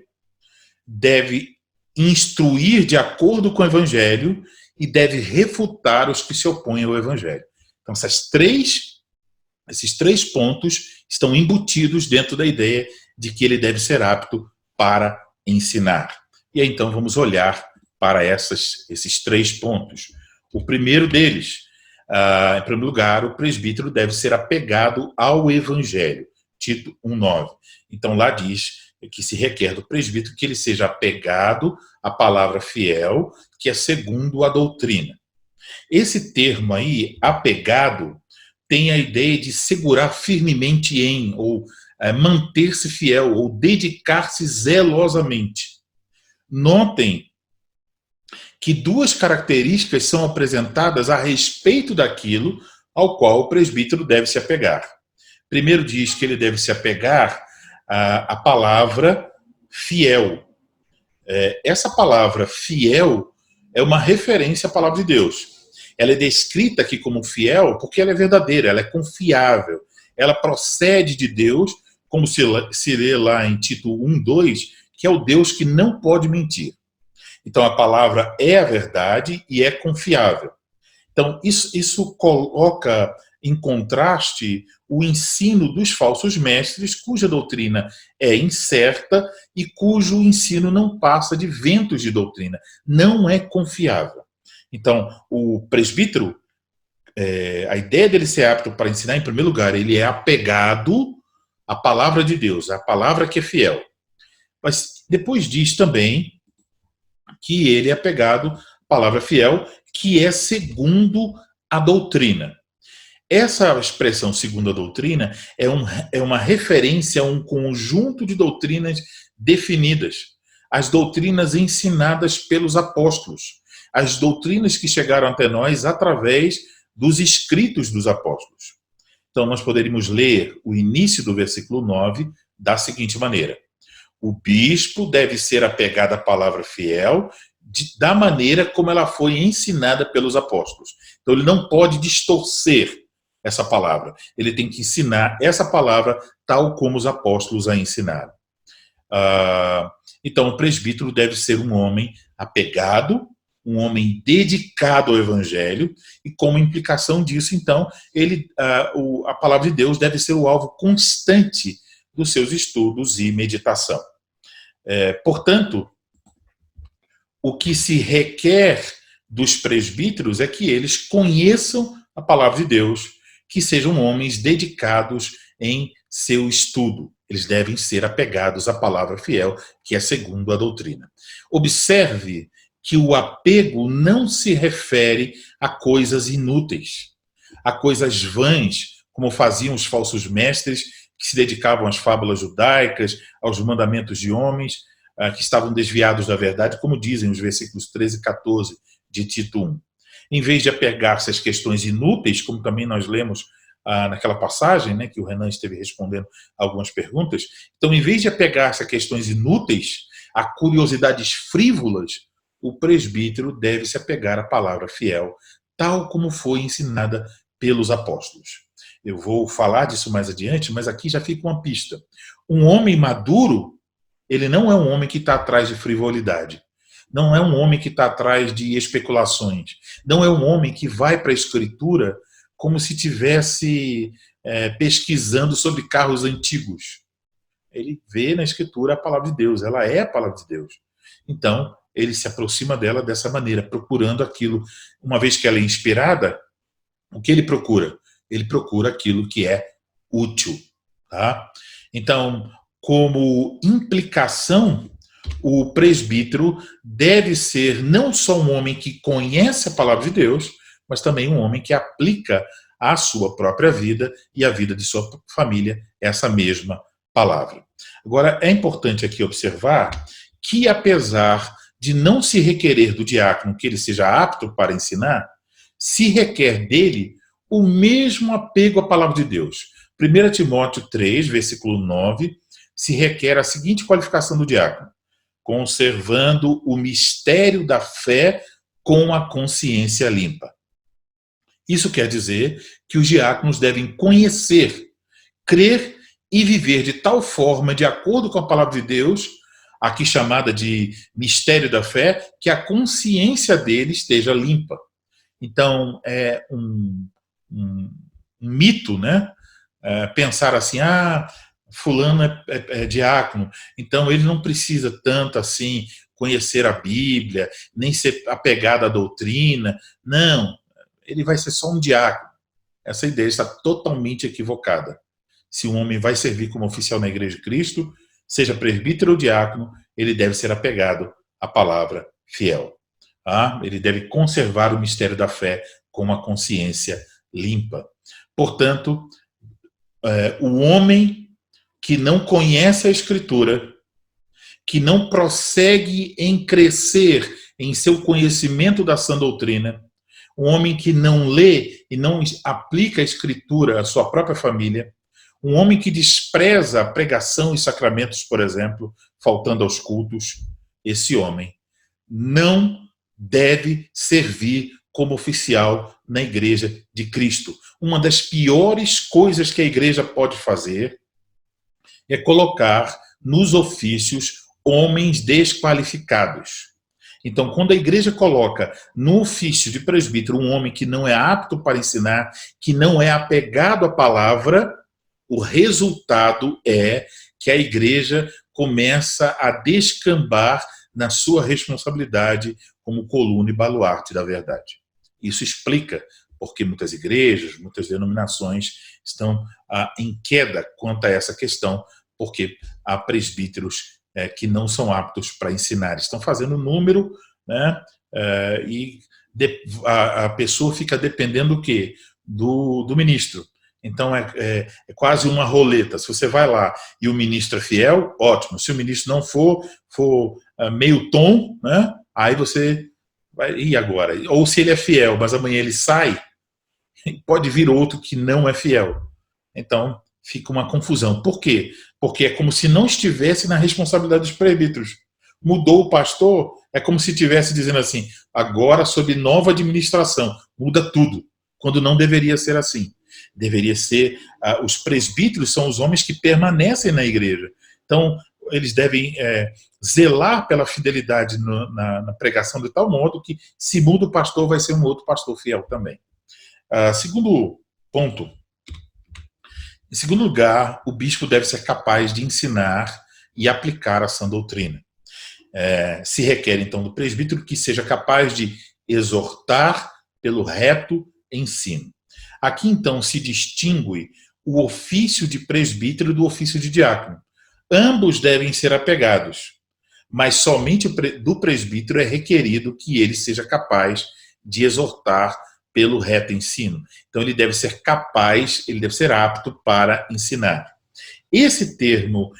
deve instruir de acordo com o Evangelho e deve refutar os que se opõem ao Evangelho. Então, esses três pontos estão embutidos dentro da ideia de que ele deve ser apto para ensinar. E aí, então, vamos olhar para esses 3 pontos. O primeiro deles, em primeiro lugar, o presbítero deve ser apegado ao Evangelho. Tito 1,9. Então, lá diz que se requer do presbítero que ele seja apegado à palavra fiel, que é segundo a doutrina. Esse termo aí, apegado, tem a ideia de segurar firmemente em, ou manter-se fiel, ou dedicar-se zelosamente. Notem que 2 características são apresentadas a respeito daquilo ao qual o presbítero deve se apegar. Primeiro diz que ele deve se apegar à palavra fiel. Essa palavra fiel é uma referência à palavra de Deus. Ela é descrita aqui como fiel porque ela é verdadeira, ela é confiável. Ela procede de Deus, como se lê lá em Tito 1,2, que é o Deus que não pode mentir. Então a palavra é a verdade e é confiável. Então isso coloca em contraste o ensino dos falsos mestres, cuja doutrina é incerta e cujo ensino não passa de ventos de doutrina, não é confiável. Então, o presbítero, a ideia dele ser apto para ensinar, em primeiro lugar, ele é apegado à palavra de Deus, à palavra que é fiel. Mas depois diz também que ele é apegado à palavra fiel, que é segundo a doutrina. Essa expressão segundo a doutrina é uma referência a um conjunto de doutrinas definidas. As doutrinas ensinadas pelos apóstolos. As doutrinas que chegaram até nós através dos escritos dos apóstolos. Então, nós poderíamos ler o início do versículo 9 da seguinte maneira. O bispo deve ser apegado à palavra fiel da maneira como ela foi ensinada pelos apóstolos. Então, ele não pode distorcer essa palavra. Ele tem que ensinar essa palavra tal como os apóstolos a ensinaram. Então, o presbítero deve ser um homem apegado, um homem dedicado ao Evangelho, e como implicação disso, então, a palavra de Deus deve ser o alvo constante dos seus estudos e meditação. Portanto, o que se requer dos presbíteros é que eles conheçam a palavra de Deus, que sejam homens dedicados em seu estudo. Eles devem ser apegados à palavra fiel, que é segundo a doutrina. Observe que o apego não se refere a coisas inúteis, a coisas vãs, como faziam os falsos mestres que se dedicavam às fábulas judaicas, aos mandamentos de homens, que estavam desviados da verdade, como dizem os versículos 13 e 14 de Tito 1. Em vez de apegar-se às questões inúteis, como também nós lemos naquela passagem, né, que o Renan esteve respondendo algumas perguntas, então, em vez de apegar-se a questões inúteis, a curiosidades frívolas, o presbítero deve se apegar à palavra fiel, tal como foi ensinada pelos apóstolos. Eu vou falar disso mais adiante, mas aqui já fica uma pista. Um homem maduro, ele não é um homem que está atrás de frivolidade. Não é um homem que está atrás de especulações. Não é um homem que vai para a Escritura como se estivesse pesquisando sobre carros antigos. Ele vê na Escritura a palavra de Deus. Ela é a palavra de Deus. Então, ele se aproxima dela dessa maneira, procurando aquilo. Uma vez que ela é inspirada, o que ele procura? Ele procura aquilo que é útil. Tá? Então, como implicação, o presbítero deve ser não só um homem que conhece a palavra de Deus, mas também um homem que aplica à sua própria vida e à vida de sua família essa mesma palavra. Agora, é importante aqui observar que, apesar de não se requerer do diácono que ele seja apto para ensinar, se requer dele o mesmo apego à palavra de Deus. 1 Timóteo 3, versículo 9, se requer a seguinte qualificação do diácono: conservando o mistério da fé com a consciência limpa. Isso quer dizer que os diáconos devem conhecer, crer e viver de tal forma, de acordo com a palavra de Deus, aqui chamada de mistério da fé, que a consciência deles esteja limpa. Então, é um mito, né? Pensar assim, fulano é diácono, então ele não precisa tanto assim conhecer a Bíblia, nem ser apegado à doutrina. Não, ele vai ser só um diácono. Essa ideia está totalmente equivocada. Se um homem vai servir como oficial na Igreja de Cristo, seja presbítero ou diácono, ele deve ser apegado à palavra fiel. Ele deve conservar o mistério da fé com uma consciência limpa. Portanto, o homem que não conhece a Escritura, que não prossegue em crescer em seu conhecimento da sã doutrina, um homem que não lê e não aplica a Escritura à sua própria família, um homem que despreza a pregação e sacramentos, por exemplo, faltando aos cultos, esse homem não deve servir como oficial na Igreja de Cristo. Uma das piores coisas que a igreja pode fazer é colocar nos ofícios homens desqualificados. Então, quando a igreja coloca no ofício de presbítero um homem que não é apto para ensinar, que não é apegado à palavra, o resultado é que a igreja começa a descambar na sua responsabilidade como coluna e baluarte da verdade. Isso explica porque muitas igrejas, muitas denominações estão em queda quanto a essa questão, porque há presbíteros que não são aptos para ensinar. Estão fazendo número, né, e a pessoa fica dependendo do quê? Do ministro. Então é quase uma roleta. Se você vai lá e o ministro é fiel, ótimo. Se o ministro não for meio tom, né, aí você vai, e agora? Ou se ele é fiel, mas amanhã ele sai, pode vir outro que não é fiel. Então fica uma confusão. Por quê? Porque é como se não estivesse na responsabilidade dos presbíteros. Mudou o pastor, é como se estivesse dizendo assim, agora sob nova administração, muda tudo, quando não deveria ser assim. Deveria ser, os presbíteros são os homens que permanecem na igreja. Então, eles devem zelar pela fidelidade na pregação de tal modo que, se muda o pastor, vai ser um outro pastor fiel também. Segundo ponto. Em segundo lugar, o bispo deve ser capaz de ensinar e aplicar a sã doutrina. Se requer, então, do presbítero que seja capaz de exortar pelo reto ensino. Aqui, então, se distingue o ofício de presbítero do ofício de diácono. Ambos devem ser apegados, mas somente do presbítero é requerido que ele seja capaz de exortar pelo reto ensino. Então, ele deve ser capaz, ele deve ser apto para ensinar. Esse termo,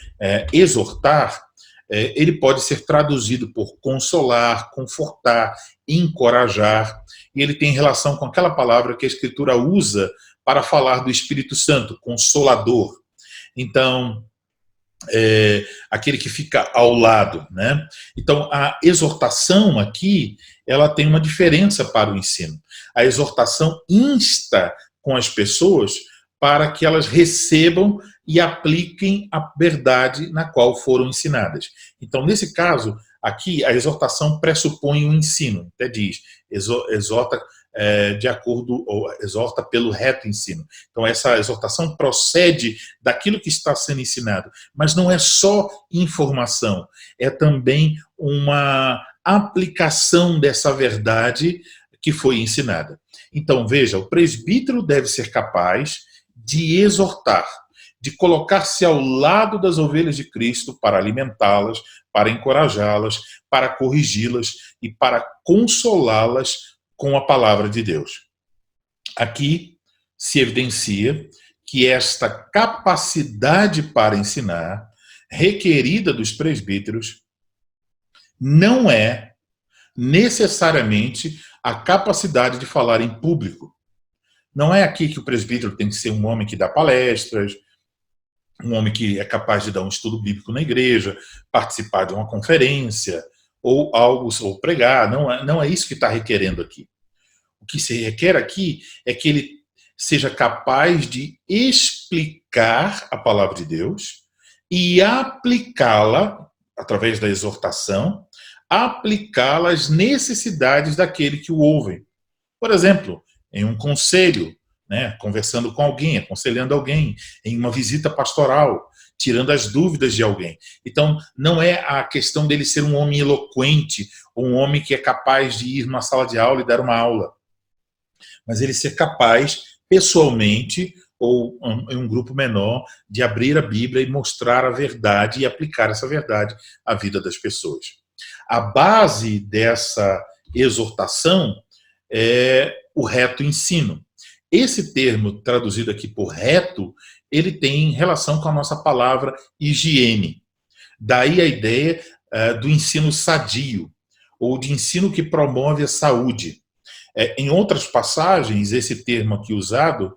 exortar, ele pode ser traduzido por consolar, confortar, encorajar, e ele tem relação com aquela palavra que a Escritura usa para falar do Espírito Santo, consolador. Então, aquele que fica ao lado, né? Então, a exortação aqui, ela tem uma diferença para o ensino. A exortação insta com as pessoas para que elas recebam e apliquem a verdade na qual foram ensinadas. Então, nesse caso, aqui, a exortação pressupõe o ensino. Até diz, exorta de acordo, ou exorta pelo reto ensino. Então, essa exortação procede daquilo que está sendo ensinado. Mas não é só informação, é também uma aplicação dessa verdade que foi ensinada. Então, veja, o presbítero deve ser capaz de exortar, de colocar-se ao lado das ovelhas de Cristo para alimentá-las, para encorajá-las, para corrigi-las e para consolá-las com a palavra de Deus. Aqui se evidencia que esta capacidade para ensinar, requerida dos presbíteros, não é necessariamente a capacidade de falar em público. Não é aqui que o presbítero tem que ser um homem que dá palestras, um homem que é capaz de dar um estudo bíblico na igreja, participar de uma conferência, ou algo, ou pregar. Não é isso que está requerendo aqui. O que se requer aqui é que ele seja capaz de explicar a palavra de Deus e aplicá-la, através da exortação, aplicá-la às necessidades daquele que o ouve. Por exemplo, em um conselho, né, conversando com alguém, aconselhando alguém, em uma visita pastoral, tirando as dúvidas de alguém. Então, não é a questão dele ser um homem eloquente, ou um homem que é capaz de ir numa sala de aula e dar uma aula, mas ele ser capaz, pessoalmente, ou em um grupo menor, de abrir a Bíblia e mostrar a verdade e aplicar essa verdade à vida das pessoas. A base dessa exortação é o reto ensino. Esse termo, traduzido aqui por reto, ele tem relação com a nossa palavra higiene. Daí a ideia do ensino sadio, ou de ensino que promove a saúde. Em outras passagens, esse termo aqui usado,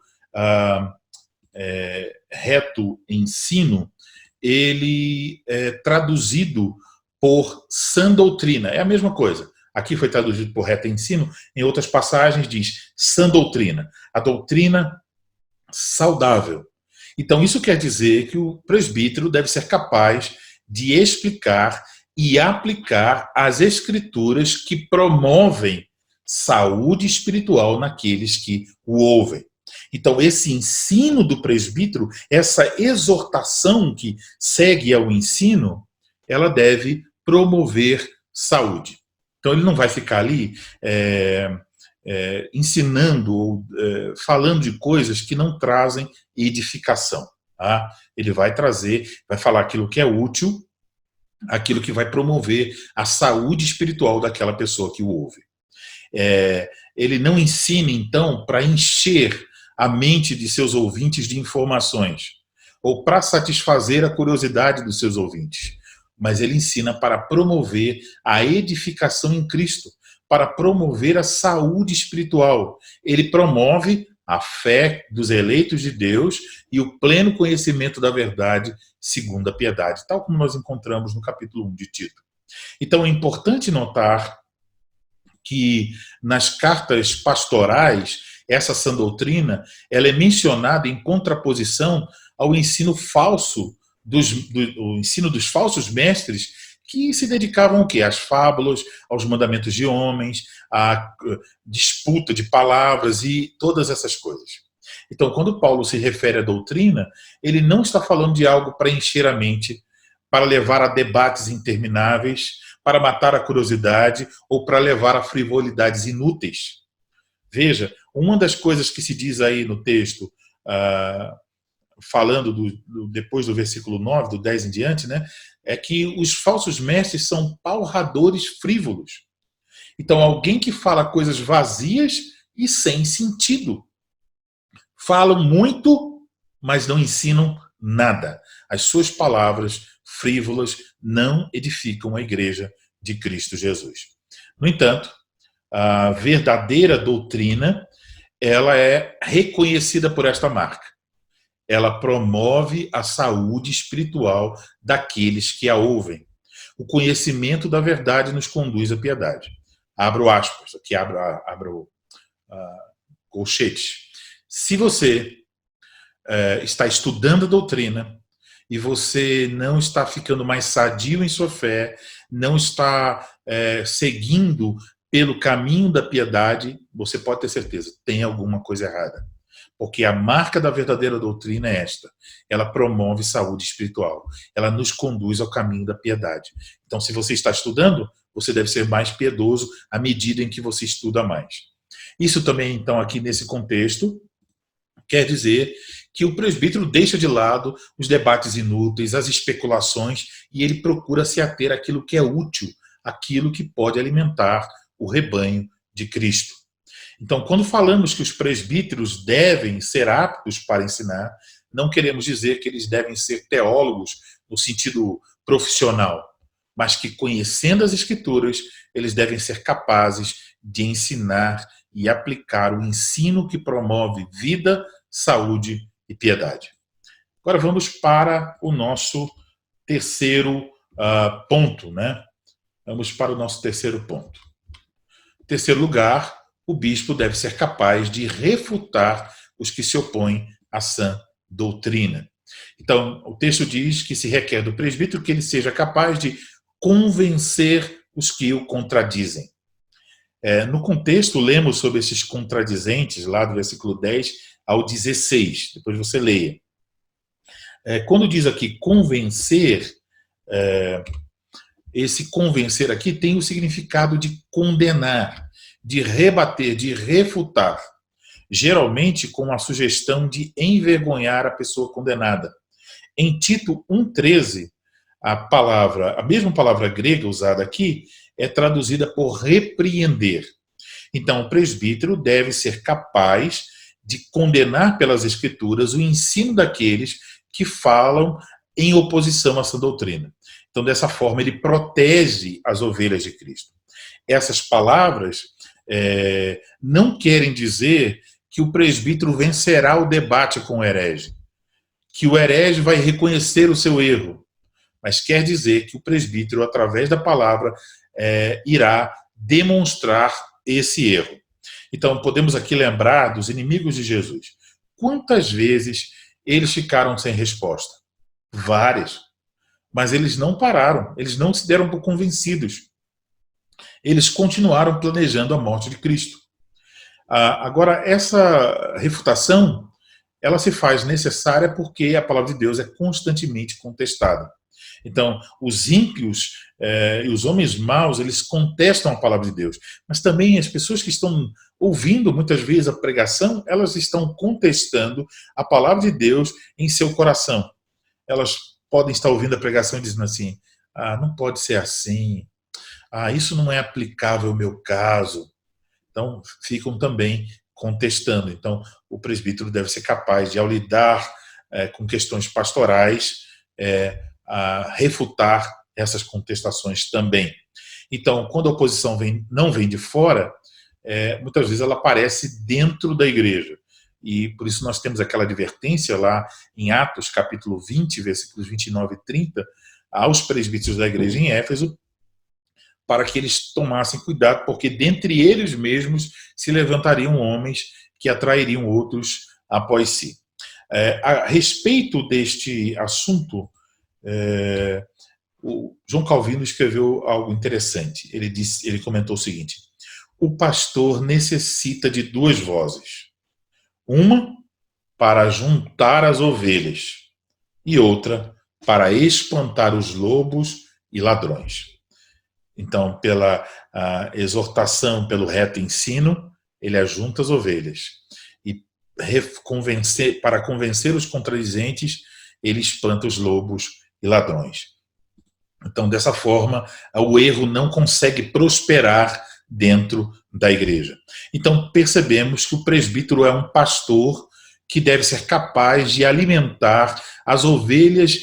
reto ensino, ele é traduzido por sã doutrina. É a mesma coisa. Aqui foi traduzido por reto ensino, em outras passagens diz sã doutrina. A doutrina saudável. Então, isso quer dizer que o presbítero deve ser capaz de explicar e aplicar as escrituras que promovem saúde espiritual naqueles que o ouvem. Então, esse ensino do presbítero, essa exortação que segue ao ensino, ela deve promover saúde. Então, ele não vai ficar ali ensinando ou falando de coisas que não trazem edificação. Tá? Ele vai falar aquilo que é útil, aquilo que vai promover a saúde espiritual daquela pessoa que o ouve. Ele não ensina, então, para encher a mente de seus ouvintes de informações, ou para satisfazer a curiosidade dos seus ouvintes, mas ele ensina para promover a edificação em Cristo, para promover a saúde espiritual. Ele promove a fé dos eleitos de Deus e o pleno conhecimento da verdade segundo a piedade, tal como nós encontramos no capítulo 1 de Tito. Então é importante notar que nas cartas pastorais, essa sã doutrina, ela é mencionada em contraposição ao ensino falso o ensino dos falsos mestres que se dedicavam o quê? Às fábulas, aos mandamentos de homens, à disputa de palavras e todas essas coisas. Então, quando Paulo se refere à doutrina, ele não está falando de algo para encher a mente, para levar a debates intermináveis, para matar a curiosidade ou para levar a frivolidades inúteis. Veja, uma das coisas que se diz aí no texto, falando depois do versículo 9, do 10 em diante, né, é que os falsos mestres são palradores frívolos. Então, alguém que fala coisas vazias e sem sentido. Falam muito, mas não ensinam nada. As suas palavras frívolas não edificam a igreja de Cristo Jesus. No entanto, a verdadeira doutrina, ela é reconhecida por esta marca. Ela promove a saúde espiritual daqueles que a ouvem. O conhecimento da verdade nos conduz à piedade. Abro aspas, aqui abro colchetes. Se você está estudando a doutrina e você não está ficando mais sadio em sua fé, não está seguindo pelo caminho da piedade, você pode ter certeza, tem alguma coisa errada. Porque a marca da verdadeira doutrina é esta. Ela promove saúde espiritual. Ela nos conduz ao caminho da piedade. Então, se você está estudando, você deve ser mais piedoso à medida em que você estuda mais. Isso também, então, aqui nesse contexto, quer dizer que o presbítero deixa de lado os debates inúteis, as especulações, e ele procura se ater àquilo que é útil, àquilo que pode alimentar o rebanho de Cristo. Então, quando falamos que os presbíteros devem ser aptos para ensinar, não queremos dizer que eles devem ser teólogos no sentido profissional, mas que, conhecendo as Escrituras, eles devem ser capazes de ensinar e aplicar o ensino que promove vida, saúde e piedade. Agora vamos para o nosso terceiro ponto, né? Vamos para o nosso terceiro ponto. Em terceiro lugar, o bispo deve ser capaz de refutar os que se opõem à sã doutrina. Então, o texto diz que se requer do presbítero que ele seja capaz de convencer os que o contradizem. No contexto, lemos sobre esses contradizentes, lá do versículo 10 ao 16, depois você leia. Quando diz aqui convencer, esse convencer aqui tem o significado de condenar, de rebater, de refutar, geralmente com a sugestão de envergonhar a pessoa condenada. Em Tito 1,13, a mesma palavra grega usada aqui é traduzida por repreender. Então, o presbítero deve ser capaz de condenar pelas Escrituras o ensino daqueles que falam em oposição a essa doutrina. Então, dessa forma, ele protege as ovelhas de Cristo. Essas palavras não querem dizer que o presbítero vencerá o debate com o herege, que o herege vai reconhecer o seu erro, mas quer dizer que o presbítero, através da palavra, irá demonstrar esse erro. Então, podemos aqui lembrar dos inimigos de Jesus. Quantas vezes eles ficaram sem resposta? Várias. Mas eles não pararam, eles não se deram por convencidos. Eles continuaram planejando a morte de Cristo. Agora, essa refutação, ela se faz necessária porque a palavra de Deus é constantemente contestada. Então, os ímpios e os homens maus, eles contestam a palavra de Deus. Mas também as pessoas que estão ouvindo muitas vezes a pregação, elas estão contestando a palavra de Deus em seu coração. Elas podem estar ouvindo a pregação e dizendo assim, não pode ser assim, isso não é aplicável ao meu caso. Então, ficam também contestando. Então, o presbítero deve ser capaz de, ao lidar com questões pastorais, refutar essas contestações também. Então, quando a oposição não vem de fora, muitas vezes ela aparece dentro da igreja. E por isso nós temos aquela advertência lá em Atos, capítulo 20, versículos 29 e 30, aos presbíteros da igreja em Éfeso, para que eles tomassem cuidado, porque dentre eles mesmos se levantariam homens que atrairiam outros após si. A respeito deste assunto, O João Calvino escreveu algo interessante. Ele comentou o seguinte: o pastor necessita de duas vozes. Uma para juntar as ovelhas e outra para espantar os lobos e ladrões. Então, pela exortação, pelo reto ensino, ele ajunta as ovelhas. E para convencer os contradizentes, ele espanta os lobos e ladrões. Então, dessa forma, o erro não consegue prosperar dentro da igreja. Então, percebemos que o presbítero é um pastor que deve ser capaz de alimentar as ovelhas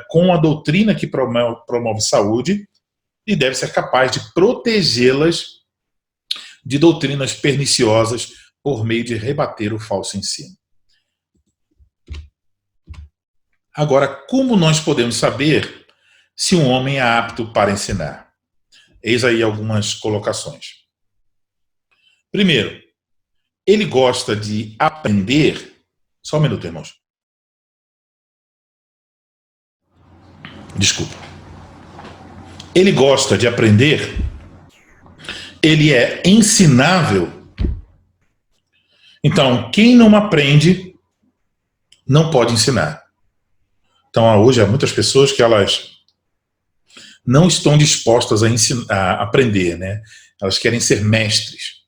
com a doutrina que promove saúde e deve ser capaz de protegê-las de doutrinas perniciosas por meio de rebater o falso ensino. Agora, como nós podemos saber se um homem é apto para ensinar? Eis aí algumas colocações. Primeiro, ele gosta de aprender. Só um minuto, irmãos. Desculpa. Ele gosta de aprender. Ele é ensinável. Então, quem não aprende, não pode ensinar. Então, hoje há muitas pessoas que elas não estão dispostas a aprender, né? Elas querem ser mestres,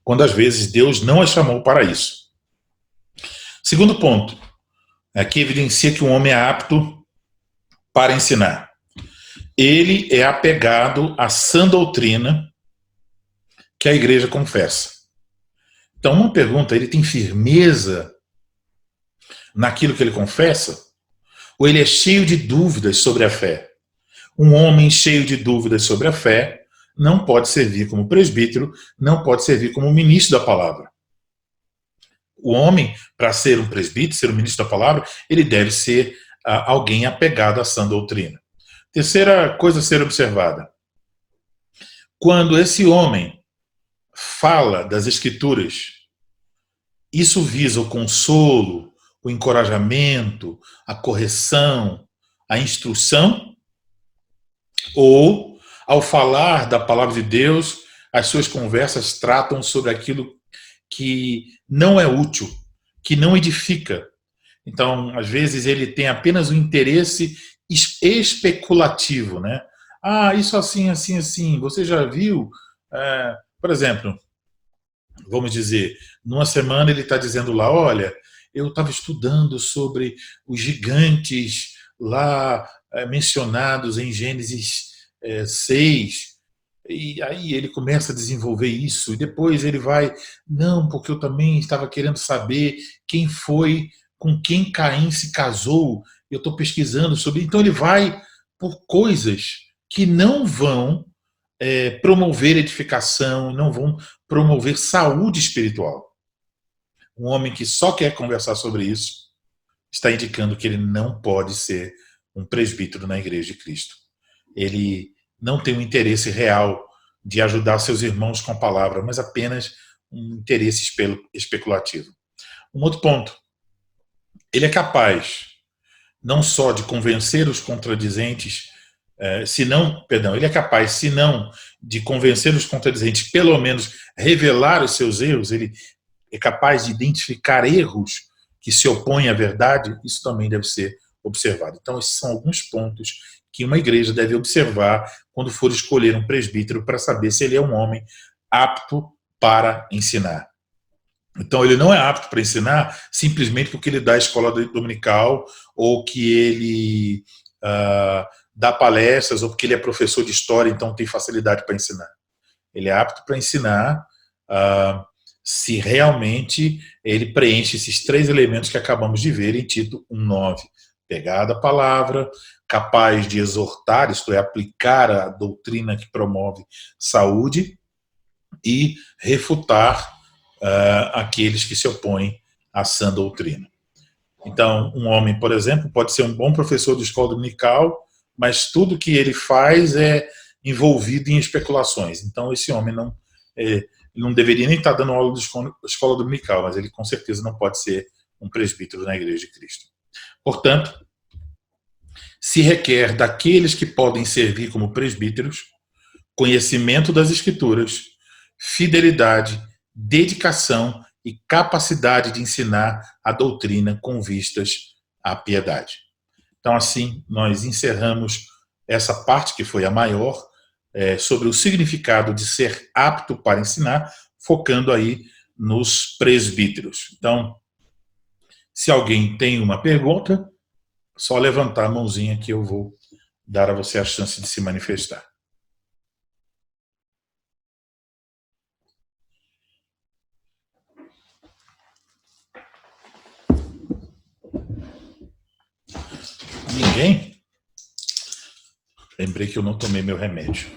quando às vezes Deus não as chamou para isso. Segundo ponto, aqui evidencia que um homem é apto para ensinar. Ele é apegado à sã doutrina que a igreja confessa. Então, uma pergunta: ele tem firmeza naquilo que ele confessa? Ou ele é cheio de dúvidas sobre a fé? Um homem cheio de dúvidas sobre a fé não pode servir como presbítero, não pode servir como ministro da palavra. O homem, para ser um presbítero, ser um ministro da palavra, ele deve ser alguém apegado à sã doutrina. Terceira coisa a ser observada: quando esse homem fala das Escrituras, isso visa o consolo, o encorajamento, a correção, a instrução? Ou, ao falar da palavra de Deus, as suas conversas tratam sobre aquilo que não é útil, que não edifica? Então, às vezes, ele tem apenas um interesse especulativo, né? Isso assim, assim, assim. Você já viu? Por exemplo, vamos dizer, numa semana ele está dizendo lá: olha, eu estava estudando sobre os gigantes lá mencionados em Gênesis 6, e aí ele começa a desenvolver isso, e depois ele vai: não, porque eu também estava querendo saber quem foi, com quem Caim se casou, eu estou pesquisando sobre. Então ele vai por coisas que não vão promover edificação, não vão promover saúde espiritual. Um homem que só quer conversar sobre isso está indicando que ele não pode ser um presbítero na Igreja de Cristo. Ele não tem um interesse real de ajudar seus irmãos com a palavra, mas apenas um interesse especulativo. Um outro ponto: ele é capaz não só de convencer os contradizentes, ele é capaz, se não de convencer os contradizentes, pelo menos revelar os seus erros. Ele é capaz de identificar erros que se opõem à verdade. Isso também deve ser observado. Então, esses são alguns pontos que uma igreja deve observar quando for escolher um presbítero, para saber se ele é um homem apto para ensinar. Então, ele não é apto para ensinar simplesmente porque ele dá a escola dominical, ou que ele dá palestras, ou porque ele é professor de história, então tem facilidade para ensinar. Ele é apto para ensinar se realmente ele preenche esses 3 elementos que acabamos de ver em Tito 1:9. Pegada à palavra, capaz de exortar, isto é, aplicar a doutrina que promove saúde, e refutar aqueles que se opõem à sã doutrina. Então, um homem, por exemplo, pode ser um bom professor de escola dominical, mas tudo que ele faz é envolvido em especulações. Então, esse homem não deveria nem estar dando aula de escola dominical, mas ele com certeza não pode ser um presbítero na Igreja de Cristo. Portanto, se requer daqueles que podem servir como presbíteros conhecimento das Escrituras, fidelidade, dedicação e capacidade de ensinar a doutrina com vistas à piedade. Então, assim, nós encerramos essa parte, que foi a maior, sobre o significado de ser apto para ensinar, focando aí nos presbíteros. Então, se alguém tem uma pergunta, só levantar a mãozinha que eu vou dar a você a chance de se manifestar. Ninguém? Lembrei que eu não tomei meu remédio.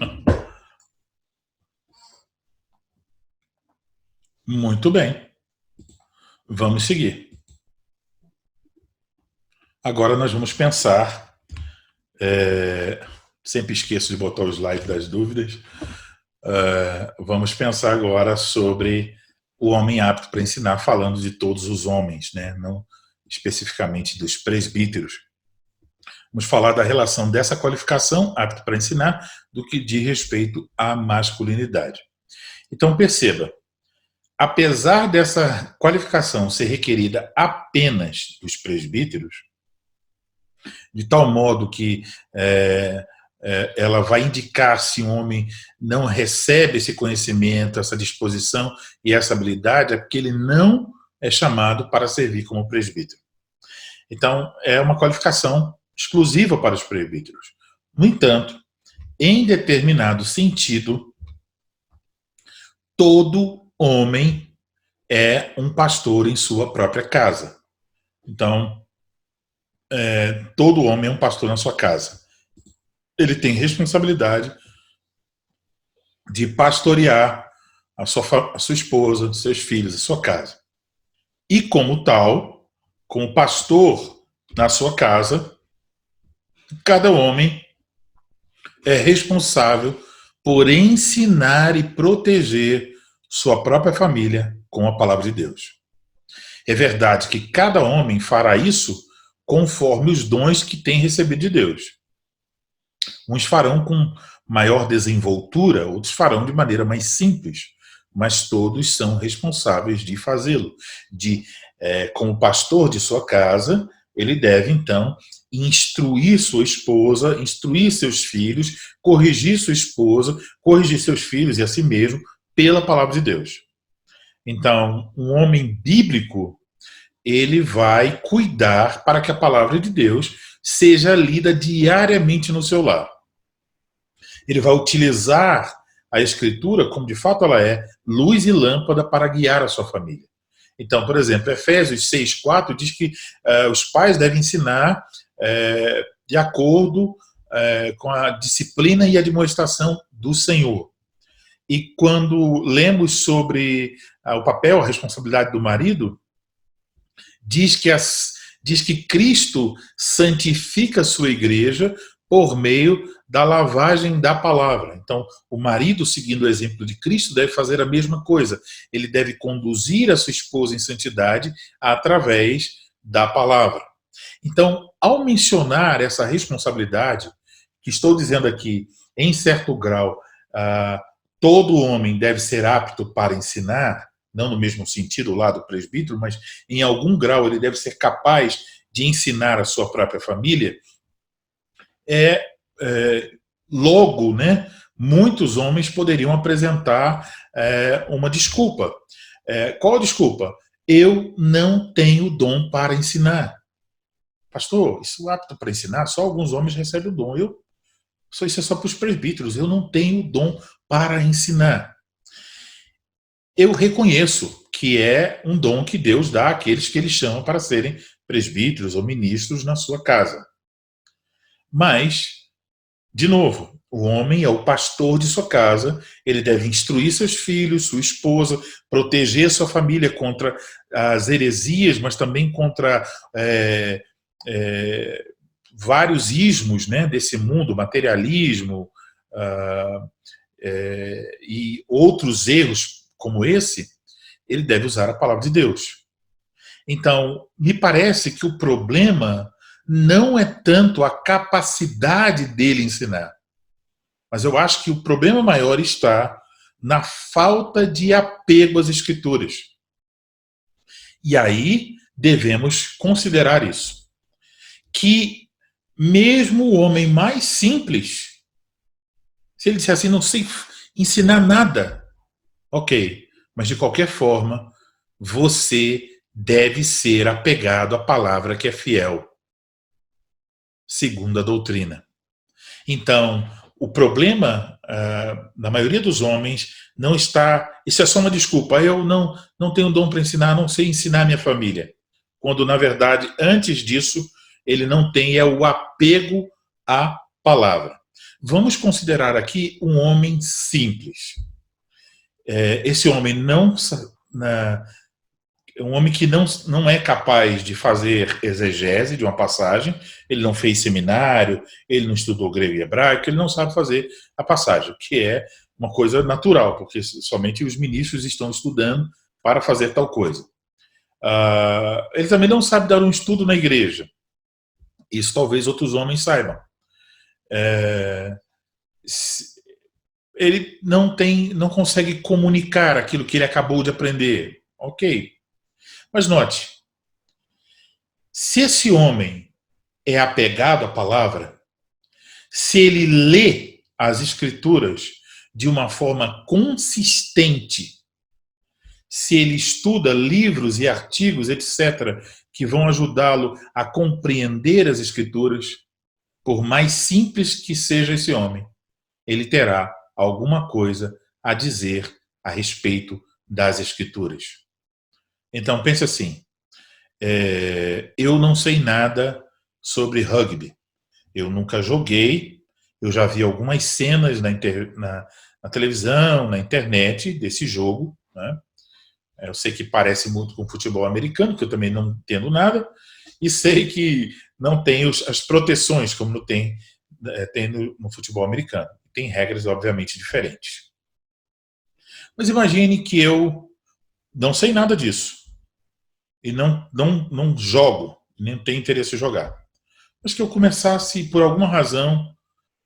Muito bem. Vamos seguir. Agora nós vamos pensar, sempre esqueço de botar o slide das dúvidas, vamos pensar agora sobre o homem apto para ensinar, falando de todos os homens, né? Não especificamente dos presbíteros. Vamos falar da relação dessa qualificação, apto para ensinar, do que diz respeito à masculinidade. Então perceba, apesar dessa qualificação ser requerida apenas dos presbíteros, de tal modo que ela vai indicar se um homem não recebe esse conhecimento, essa disposição e essa habilidade, é porque ele não é chamado para servir como presbítero. Então, é uma qualificação exclusiva para os presbíteros. No entanto, em determinado sentido, todo homem é um pastor em sua própria casa. Então, todo homem é um pastor na sua casa. Ele tem responsabilidade de pastorear a sua esposa, seus filhos, a sua casa. E como tal, como pastor na sua casa, cada homem é responsável por ensinar e proteger sua própria família com a palavra de Deus. É verdade que cada homem fará isso conforme os dons que tem recebido de Deus. Uns farão com maior desenvoltura, outros farão de maneira mais simples, mas todos são responsáveis de fazê-lo. Como pastor de sua casa, ele deve, então, instruir sua esposa, instruir seus filhos, corrigir sua esposa, corrigir seus filhos e a si mesmo pela palavra de Deus. Então, um homem bíblico, ele vai cuidar para que a palavra de Deus seja lida diariamente no seu lar. Ele vai utilizar a Escritura como de fato ela é, luz e lâmpada para guiar a sua família. Então, por exemplo, Efésios 6,4 diz que os pais devem ensinar de acordo com a disciplina e a demonstração do Senhor. E quando lemos sobre o papel, a responsabilidade do marido, diz que Cristo santifica a sua igreja por meio da lavagem da palavra. Então, o marido, seguindo o exemplo de Cristo, deve fazer a mesma coisa. Ele deve conduzir a sua esposa em santidade através da palavra. Então, ao mencionar essa responsabilidade, que estou dizendo aqui, em certo grau, todo homem deve ser apto para ensinar, não no mesmo sentido lá do presbítero, mas em algum grau ele deve ser capaz de ensinar a sua própria família, logo, né, muitos homens poderiam apresentar uma desculpa. Qual a desculpa? Eu não tenho dom para ensinar. Pastor, isso é apto para ensinar? Só alguns homens recebem o dom. Isso é só para os presbíteros. Eu não tenho dom para ensinar. Eu reconheço que é um dom que Deus dá àqueles que Ele chama para serem presbíteros ou ministros na sua casa. Mas, de novo, o homem é o pastor de sua casa, ele deve instruir seus filhos, sua esposa, proteger sua família contra as heresias, mas também contra vários ismos, né, desse mundo, materialismo e outros erros como esse. Ele deve usar a palavra de Deus. Então, me parece que o problema não é tanto a capacidade dele ensinar, mas eu acho que o problema maior está na falta de apego às Escrituras. E aí devemos considerar isso. Que mesmo o homem mais simples, se ele disser assim, não sei ensinar nada, ok, mas de qualquer forma, você deve ser apegado à palavra que é fiel, segundo a doutrina. Então, o problema da maioria dos homens não está... Isso é só uma desculpa. Eu não tenho dom para ensinar, não sei ensinar minha família. Quando, na verdade, antes disso, ele não tem o apego à palavra. Vamos considerar aqui um homem simples. Esse homem um homem que não é capaz de fazer exegese de uma passagem, ele não fez seminário, ele não estudou grego e hebraico, ele não sabe fazer a passagem, que é uma coisa natural, porque somente os ministros estão estudando para fazer tal coisa. Ele também não sabe dar um estudo na igreja. Isso talvez outros homens saibam. Ele não consegue comunicar aquilo que ele acabou de aprender. Ok. Mas note, se esse homem é apegado à palavra, se ele lê as Escrituras de uma forma consistente, se ele estuda livros e artigos, etc., que vão ajudá-lo a compreender as Escrituras, por mais simples que seja esse homem, ele terá alguma coisa a dizer a respeito das Escrituras. Então, pense assim, eu não sei nada sobre rugby. Eu nunca joguei, eu já vi algumas cenas na televisão, na internet desse jogo, né? Eu sei que parece muito com futebol americano, que eu também não entendo nada, e sei que não tem as proteções como tem no futebol americano. Tem regras, obviamente, diferentes. Mas imagine que eu não sei nada disso. E não jogo, nem tenho interesse em jogar. Mas que eu começasse, por alguma razão,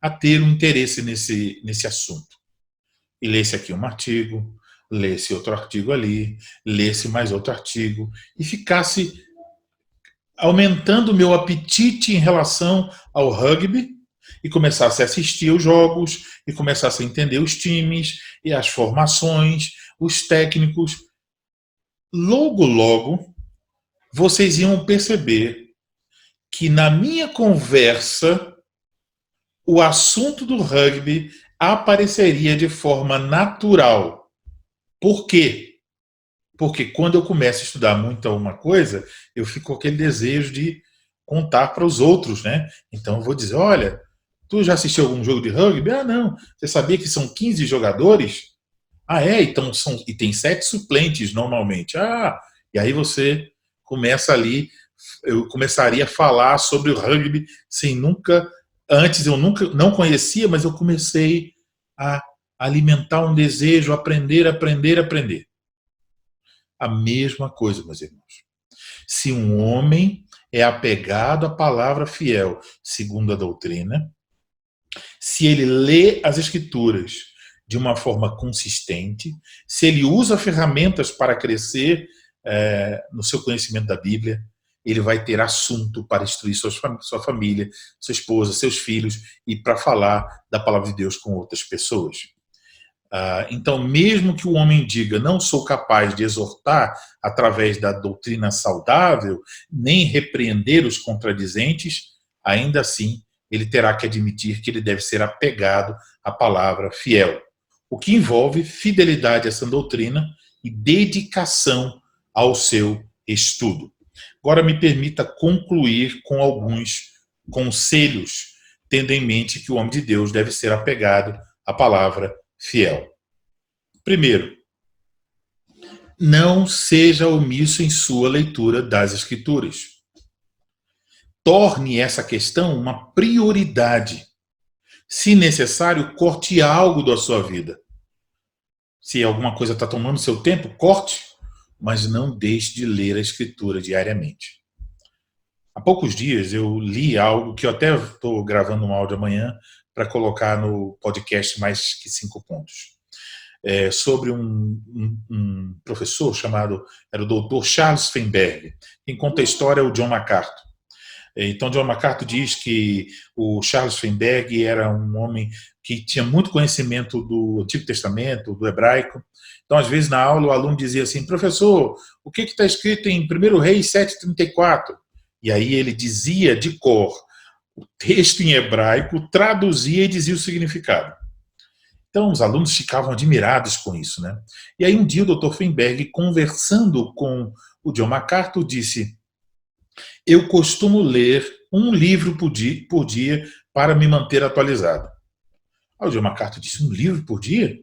a ter um interesse nesse assunto. E lesse aqui um artigo, lesse outro artigo ali, lesse mais outro artigo, e ficasse aumentando o meu apetite em relação ao rugby, e começasse a assistir os jogos, e começasse a entender os times, e as formações, os técnicos. Logo, vocês iam perceber que na minha conversa o assunto do rugby apareceria de forma natural. Por quê? Porque quando eu começo a estudar muito uma coisa, eu fico com aquele desejo de contar para os outros, né? Então eu vou dizer, olha, tu já assistiu algum jogo de rugby? Ah, não. Você sabia que são 15 jogadores? Ah, então e tem 7 suplentes normalmente. Ah, e aí você começa ali, eu começaria a falar sobre o rugby sem nunca, antes eu nunca não conhecia, mas eu comecei a alimentar um desejo, aprender. A mesma coisa, meus irmãos. Se um homem é apegado à palavra fiel, segundo a doutrina, se ele lê as Escrituras de uma forma consistente, se ele usa ferramentas para crescer no seu conhecimento da Bíblia, ele vai ter assunto para instruir sua família, sua esposa, seus filhos e para falar da palavra de Deus com outras pessoas. Então, mesmo que o homem diga, não sou capaz de exortar através da doutrina saudável, nem repreender os contradizentes, ainda assim, ele terá que admitir que ele deve ser apegado à palavra fiel, o que envolve fidelidade a essa doutrina e dedicação ao seu estudo. Agora me permita concluir com alguns conselhos, tendo em mente que o homem de Deus deve ser apegado à palavra fiel. Primeiro, não seja omisso em sua leitura das Escrituras. Torne essa questão uma prioridade. Se necessário, corte algo da sua vida. Se alguma coisa está tomando seu tempo, corte, mas não deixe de ler a Escritura diariamente. Há poucos dias eu li algo que eu até estou gravando um áudio amanhã para colocar no podcast Mais Que 5 Pontos. Sobre um professor era o Dr. Charles Feinberg. Quem conta a história é o John MacArthur. Então, John MacArthur diz que o Charles Feinberg era um homem que tinha muito conhecimento do Antigo Testamento, do hebraico. Então, às vezes, na aula, o aluno dizia assim: professor, o que está escrito em 1 Reis 7,34? E aí ele dizia de cor o texto em hebraico, traduzia e dizia o significado. Então, os alunos ficavam admirados com isso, né? E aí, um dia, o Dr. Feinberg, conversando com o John MacArthur, disse: eu costumo ler um livro por dia para me manter atualizado. Aí o John MacArthur disse: um livro por dia?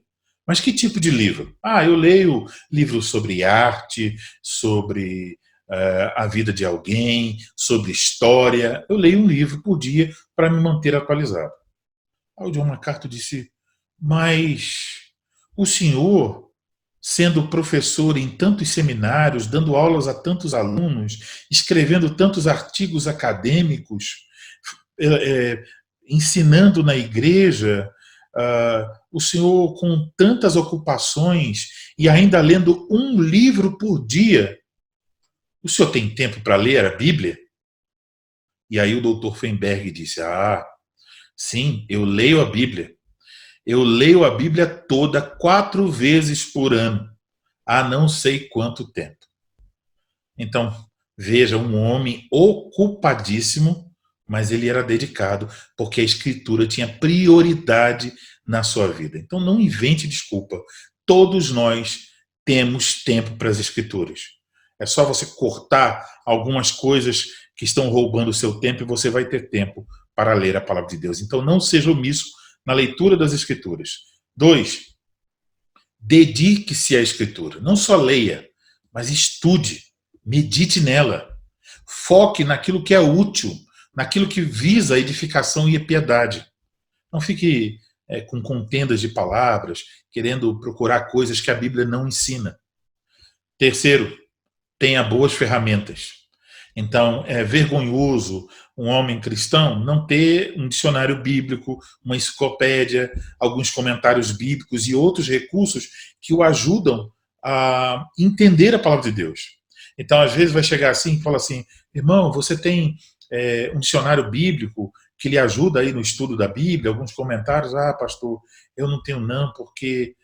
Mas que tipo de livro? Eu leio livros sobre arte, sobre a vida de alguém, sobre história. Eu leio um livro por dia para me manter atualizado. Aí o John MacArthur disse: mas o senhor, sendo professor em tantos seminários, dando aulas a tantos alunos, escrevendo tantos artigos acadêmicos, ensinando na igreja, o senhor com tantas ocupações e ainda lendo um livro por dia, o senhor tem tempo para ler a Bíblia? E aí o Dr. Feinberg disse: sim, eu leio a Bíblia. Eu leio a Bíblia toda 4 vezes por ano, há não sei quanto tempo. Então, veja, um homem ocupadíssimo, mas ele era dedicado, porque a Escritura tinha prioridade na sua vida. Então, não invente desculpa. Todos nós temos tempo para as Escrituras. É só você cortar algumas coisas que estão roubando o seu tempo e você vai ter tempo para ler a palavra de Deus. Então, não seja omisso na leitura das Escrituras. 2, dedique-se à Escritura. Não só leia, mas estude, medite nela. Foque naquilo que é útil, naquilo que visa a edificação e a piedade. Não fique com contendas de palavras, querendo procurar coisas que a Bíblia não ensina. 3, tenha boas ferramentas. Então, é vergonhoso um homem cristão não ter um dicionário bíblico, uma enciclopédia, alguns comentários bíblicos e outros recursos que o ajudam a entender a palavra de Deus. Então, às vezes vai chegar assim e fala assim: irmão, você tem um dicionário bíblico que lhe ajuda aí no estudo da Bíblia? Alguns comentários: pastor, eu não tenho não, porque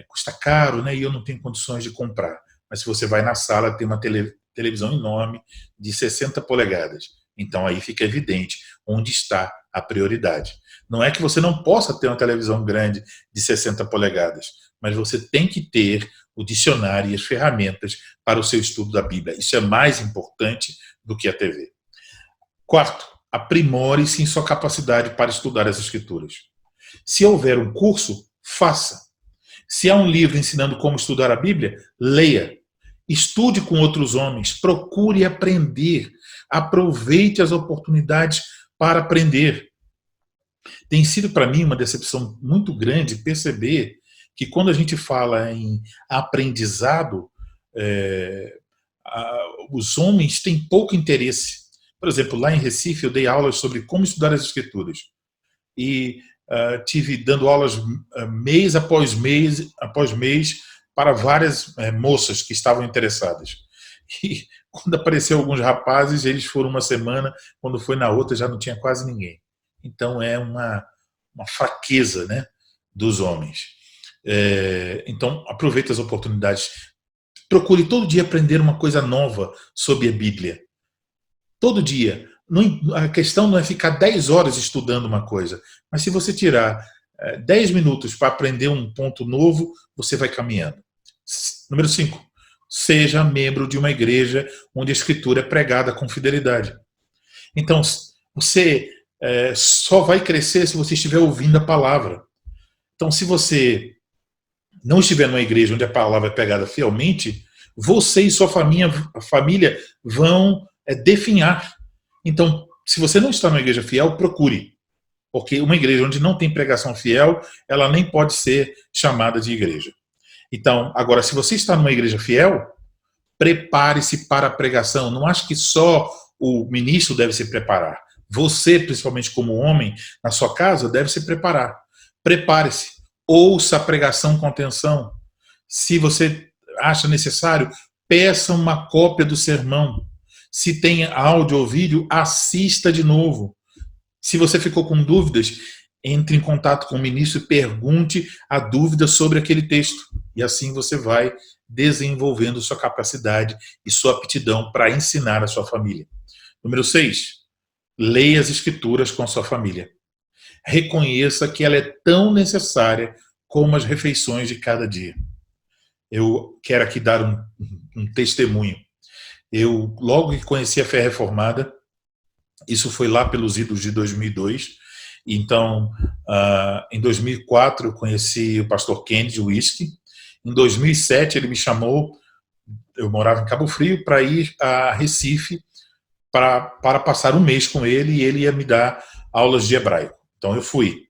custa caro, né, e eu não tenho condições de comprar. Mas se você vai na sala, tem uma televisão enorme de 60 polegadas. Então aí fica evidente onde está a prioridade. Não é que você não possa ter uma televisão grande de 60 polegadas, mas você tem que ter o dicionário e as ferramentas para o seu estudo da Bíblia. Isso é mais importante do que a TV. 4, aprimore-se em sua capacidade para estudar as Escrituras. Se houver um curso, faça. Se há um livro ensinando como estudar a Bíblia, leia. Estude com outros homens, procure aprender, aproveite as oportunidades para aprender. Tem sido para mim uma decepção muito grande perceber que quando a gente fala em aprendizado, os homens têm pouco interesse. Por exemplo, lá em Recife eu dei aulas sobre como estudar as Escrituras e tive dando aulas mês após mês para várias moças que estavam interessadas. E quando apareceu alguns rapazes, eles foram uma semana, quando foi na outra já não tinha quase ninguém. Então é uma fraqueza, né, dos homens. Então aproveite as oportunidades. Procure todo dia aprender uma coisa nova sobre a Bíblia. Todo dia. A questão não é ficar 10 horas estudando uma coisa, mas se você tirar 10 minutos para aprender um ponto novo, você vai caminhando. Número 5, seja membro de uma igreja onde a Escritura é pregada com fidelidade. Então, você só vai crescer se você estiver ouvindo a palavra. Então, se você não estiver numa igreja onde a palavra é pregada fielmente, você e sua família vão definhar. Então, se você não está numa igreja fiel, procure. Porque uma igreja onde não tem pregação fiel, ela nem pode ser chamada de igreja. Então, agora, se você está numa igreja fiel, prepare-se para a pregação. Não ache que só o ministro deve se preparar. Você, principalmente como homem, na sua casa, deve se preparar. Prepare-se. Ouça a pregação com atenção. Se você acha necessário, peça uma cópia do sermão. Se tem áudio ou vídeo, assista de novo. Se você ficou com dúvidas, entre em contato com o ministro e pergunte a dúvida sobre aquele texto. E assim você vai desenvolvendo sua capacidade e sua aptidão para ensinar a sua família. Número 6, leia as escrituras com a sua família. Reconheça que ela é tão necessária como as refeições de cada dia. Eu quero aqui dar um testemunho. Eu, logo que conheci a fé reformada, isso foi lá pelos idos de 2002, então, em 2004 eu conheci o pastor Kennedy Whisky. Em 2007 ele me chamou, eu morava em Cabo Frio, para ir a Recife para passar um mês com ele, e ele ia me dar aulas de hebraico. Então eu fui.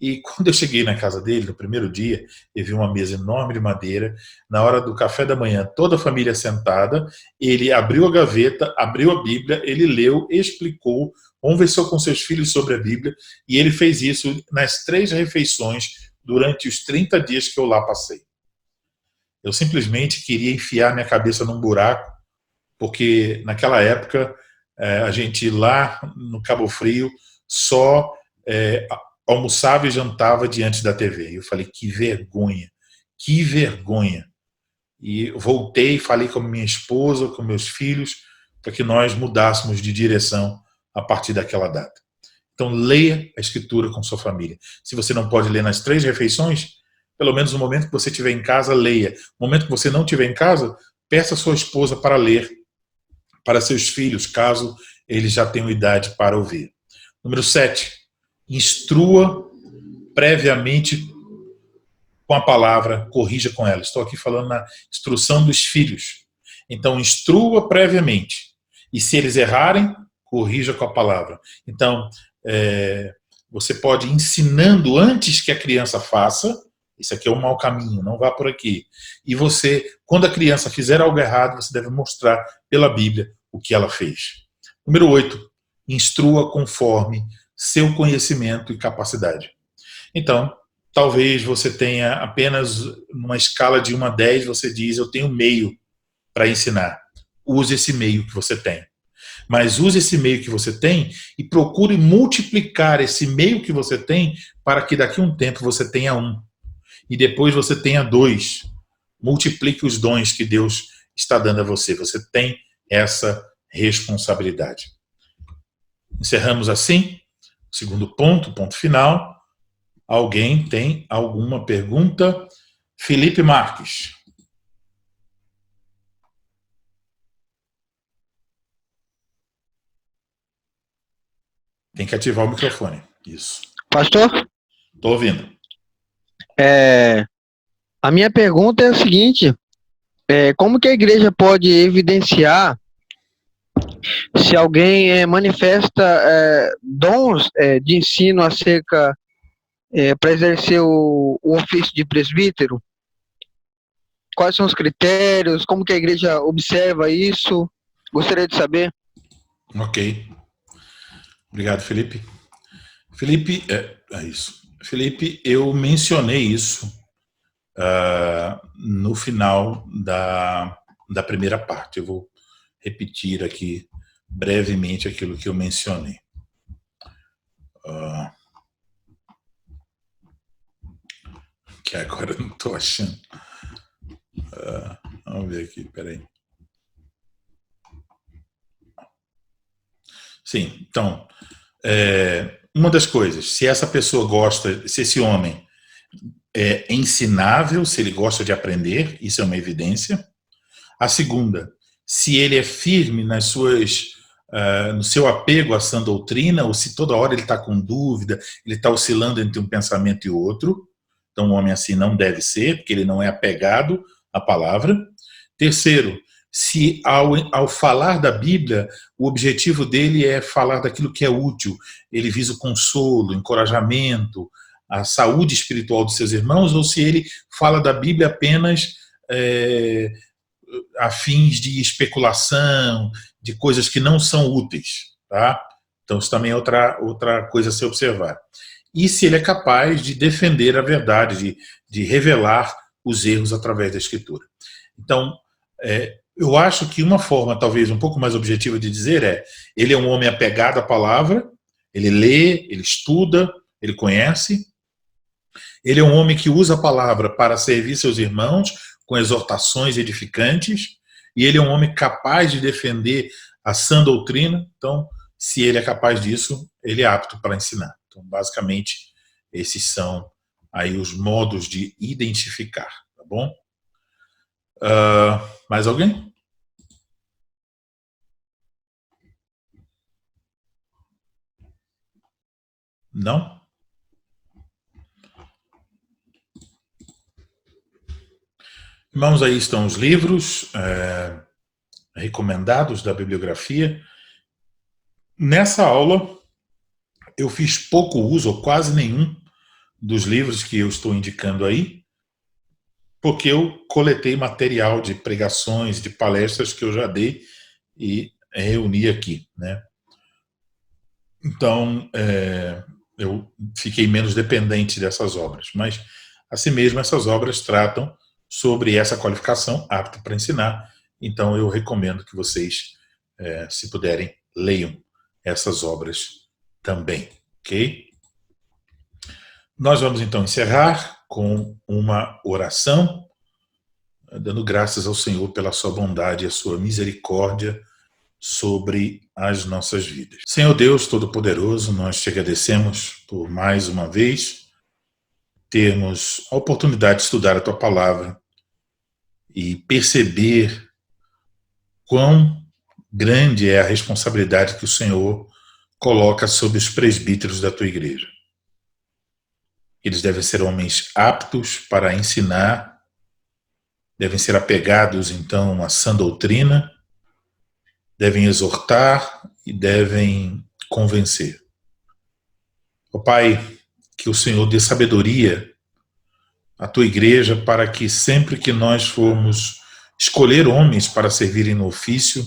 E quando eu cheguei na casa dele, no primeiro dia, eu vi uma mesa enorme de madeira. Na hora do café da manhã, toda a família sentada, ele abriu a gaveta, abriu a Bíblia, ele leu, explicou, conversou com seus filhos sobre a Bíblia, e ele fez isso nas 3 refeições durante os 30 dias que eu lá passei. Eu simplesmente queria enfiar minha cabeça num buraco, porque naquela época a gente lá no Cabo Frio só almoçava e jantava diante da TV. Eu falei, que vergonha, que vergonha. E voltei e falei com minha esposa, com meus filhos, para que nós mudássemos de direção a partir daquela data. Então, leia a Escritura com sua família. Se você não pode ler nas 3 refeições, pelo menos no momento que você estiver em casa, leia. No momento que você não estiver em casa, peça a sua esposa para ler, para seus filhos, caso eles já tenham idade para ouvir. Número 7. Instrua previamente com a palavra, corrija com ela. Estou aqui falando na instrução dos filhos. Então, instrua previamente. E se eles errarem, corrija com a palavra. Então, você pode ir ensinando antes que a criança faça. Isso aqui é um mau caminho, não vá por aqui. E você, quando a criança fizer algo errado, você deve mostrar pela Bíblia o que ela fez. Número 8. Instrua conforme seu conhecimento e capacidade. Então, talvez você tenha apenas numa escala de 1 a 10, você diz, eu tenho meio para ensinar. Use esse meio que você tem. Mas use esse meio que você tem e procure multiplicar esse meio que você tem para que daqui a um tempo você tenha 1. E depois você tenha 2. Multiplique os dons que Deus está dando a você. Você tem essa responsabilidade. Encerramos assim. Segundo ponto final. Alguém tem alguma pergunta? Felipe Marques. Tem que ativar o microfone. Isso. Pastor? Estou ouvindo. A minha pergunta é a seguinte: como que a igreja pode evidenciar se alguém manifesta dons de ensino acerca para exercer o ofício de presbítero? Quais são os critérios? Como que a igreja observa isso? Gostaria de saber. Ok. Obrigado, Felipe. Felipe, isso. Felipe, eu mencionei isso no final da primeira parte. Eu vou repetir aqui brevemente aquilo que eu mencionei. Que agora eu não estou achando. Vamos ver aqui, peraí. Sim, então, uma das coisas, se essa pessoa gosta, se esse homem é ensinável, se ele gosta de aprender, isso é uma evidência. A segunda, se ele é firme no seu apego à sã doutrina, ou se toda hora ele está com dúvida, ele está oscilando entre um pensamento e outro. Então, um homem assim não deve ser, porque ele não é apegado à palavra. Terceiro, se ao falar da Bíblia, o objetivo dele é falar daquilo que é útil, ele visa o consolo, o encorajamento, a saúde espiritual dos seus irmãos, ou se ele fala da Bíblia apenas a fins de especulação, de coisas que não são úteis, tá? Então isso também é outra coisa a se observar. E se ele é capaz de defender a verdade, de revelar os erros através da Escritura. Então, eu acho que uma forma talvez um pouco mais objetiva de dizer ele é um homem apegado à palavra, ele lê, ele estuda, ele conhece. Ele é um homem que usa a palavra para servir seus irmãos com exortações edificantes, e ele é um homem capaz de defender a sã doutrina. Então, se ele é capaz disso, ele é apto para ensinar. Então, basicamente, esses são aí os modos de identificar, tá bom? Mais alguém? Não? Irmãos, aí estão os livros recomendados da bibliografia. Nessa aula, eu fiz pouco uso, ou quase nenhum, dos livros que eu estou indicando aí, porque eu coletei material de pregações, de palestras que eu já dei e reuni aqui, né? Então, eu fiquei menos dependente dessas obras. Mas, assim mesmo, essas obras tratam sobre essa qualificação, apto para ensinar. Então, eu recomendo que vocês, se puderem, leiam essas obras também, ok? Nós vamos, então, encerrar com uma oração, dando graças ao Senhor pela sua bondade e a sua misericórdia sobre as nossas vidas. Senhor Deus Todo-Poderoso, nós te agradecemos por mais uma vez termos a oportunidade de estudar a tua palavra e perceber quão grande é a responsabilidade que o Senhor coloca sobre os presbíteros da tua igreja. Eles devem ser homens aptos para ensinar, devem ser apegados, então, à sã doutrina, devem exortar e devem convencer. Ó Pai, que o Senhor dê sabedoria à tua igreja para que sempre que nós formos escolher homens para servirem no ofício,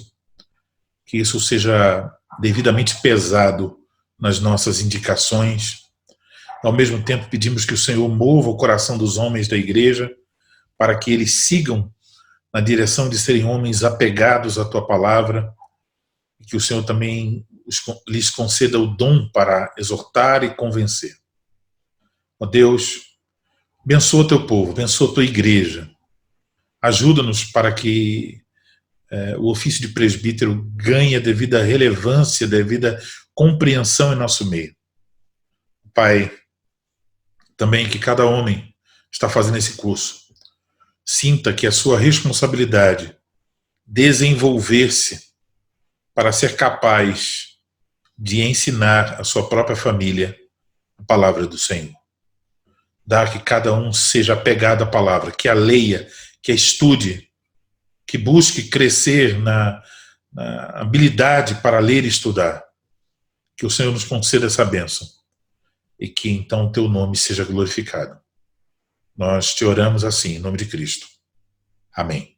que isso seja devidamente pesado nas nossas indicações. Ao mesmo tempo, pedimos que o Senhor mova o coração dos homens da igreja para que eles sigam na direção de serem homens apegados à tua palavra, e que o Senhor também lhes conceda o dom para exortar e convencer. Ó Deus, abençoa o teu povo, abençoa a tua igreja. Ajuda-nos para que o ofício de presbítero ganhe a devida relevância, a devida compreensão em nosso meio. Pai, também que cada homem está fazendo esse curso sinta que é sua responsabilidade desenvolver-se para ser capaz de ensinar a sua própria família a palavra do Senhor. Dar que cada um seja apegado à palavra, que a leia, que a estude, que busque crescer na habilidade para ler e estudar. Que o Senhor nos conceda essa bênção e que então o teu nome seja glorificado. Nós te oramos assim, em nome de Cristo. Amém.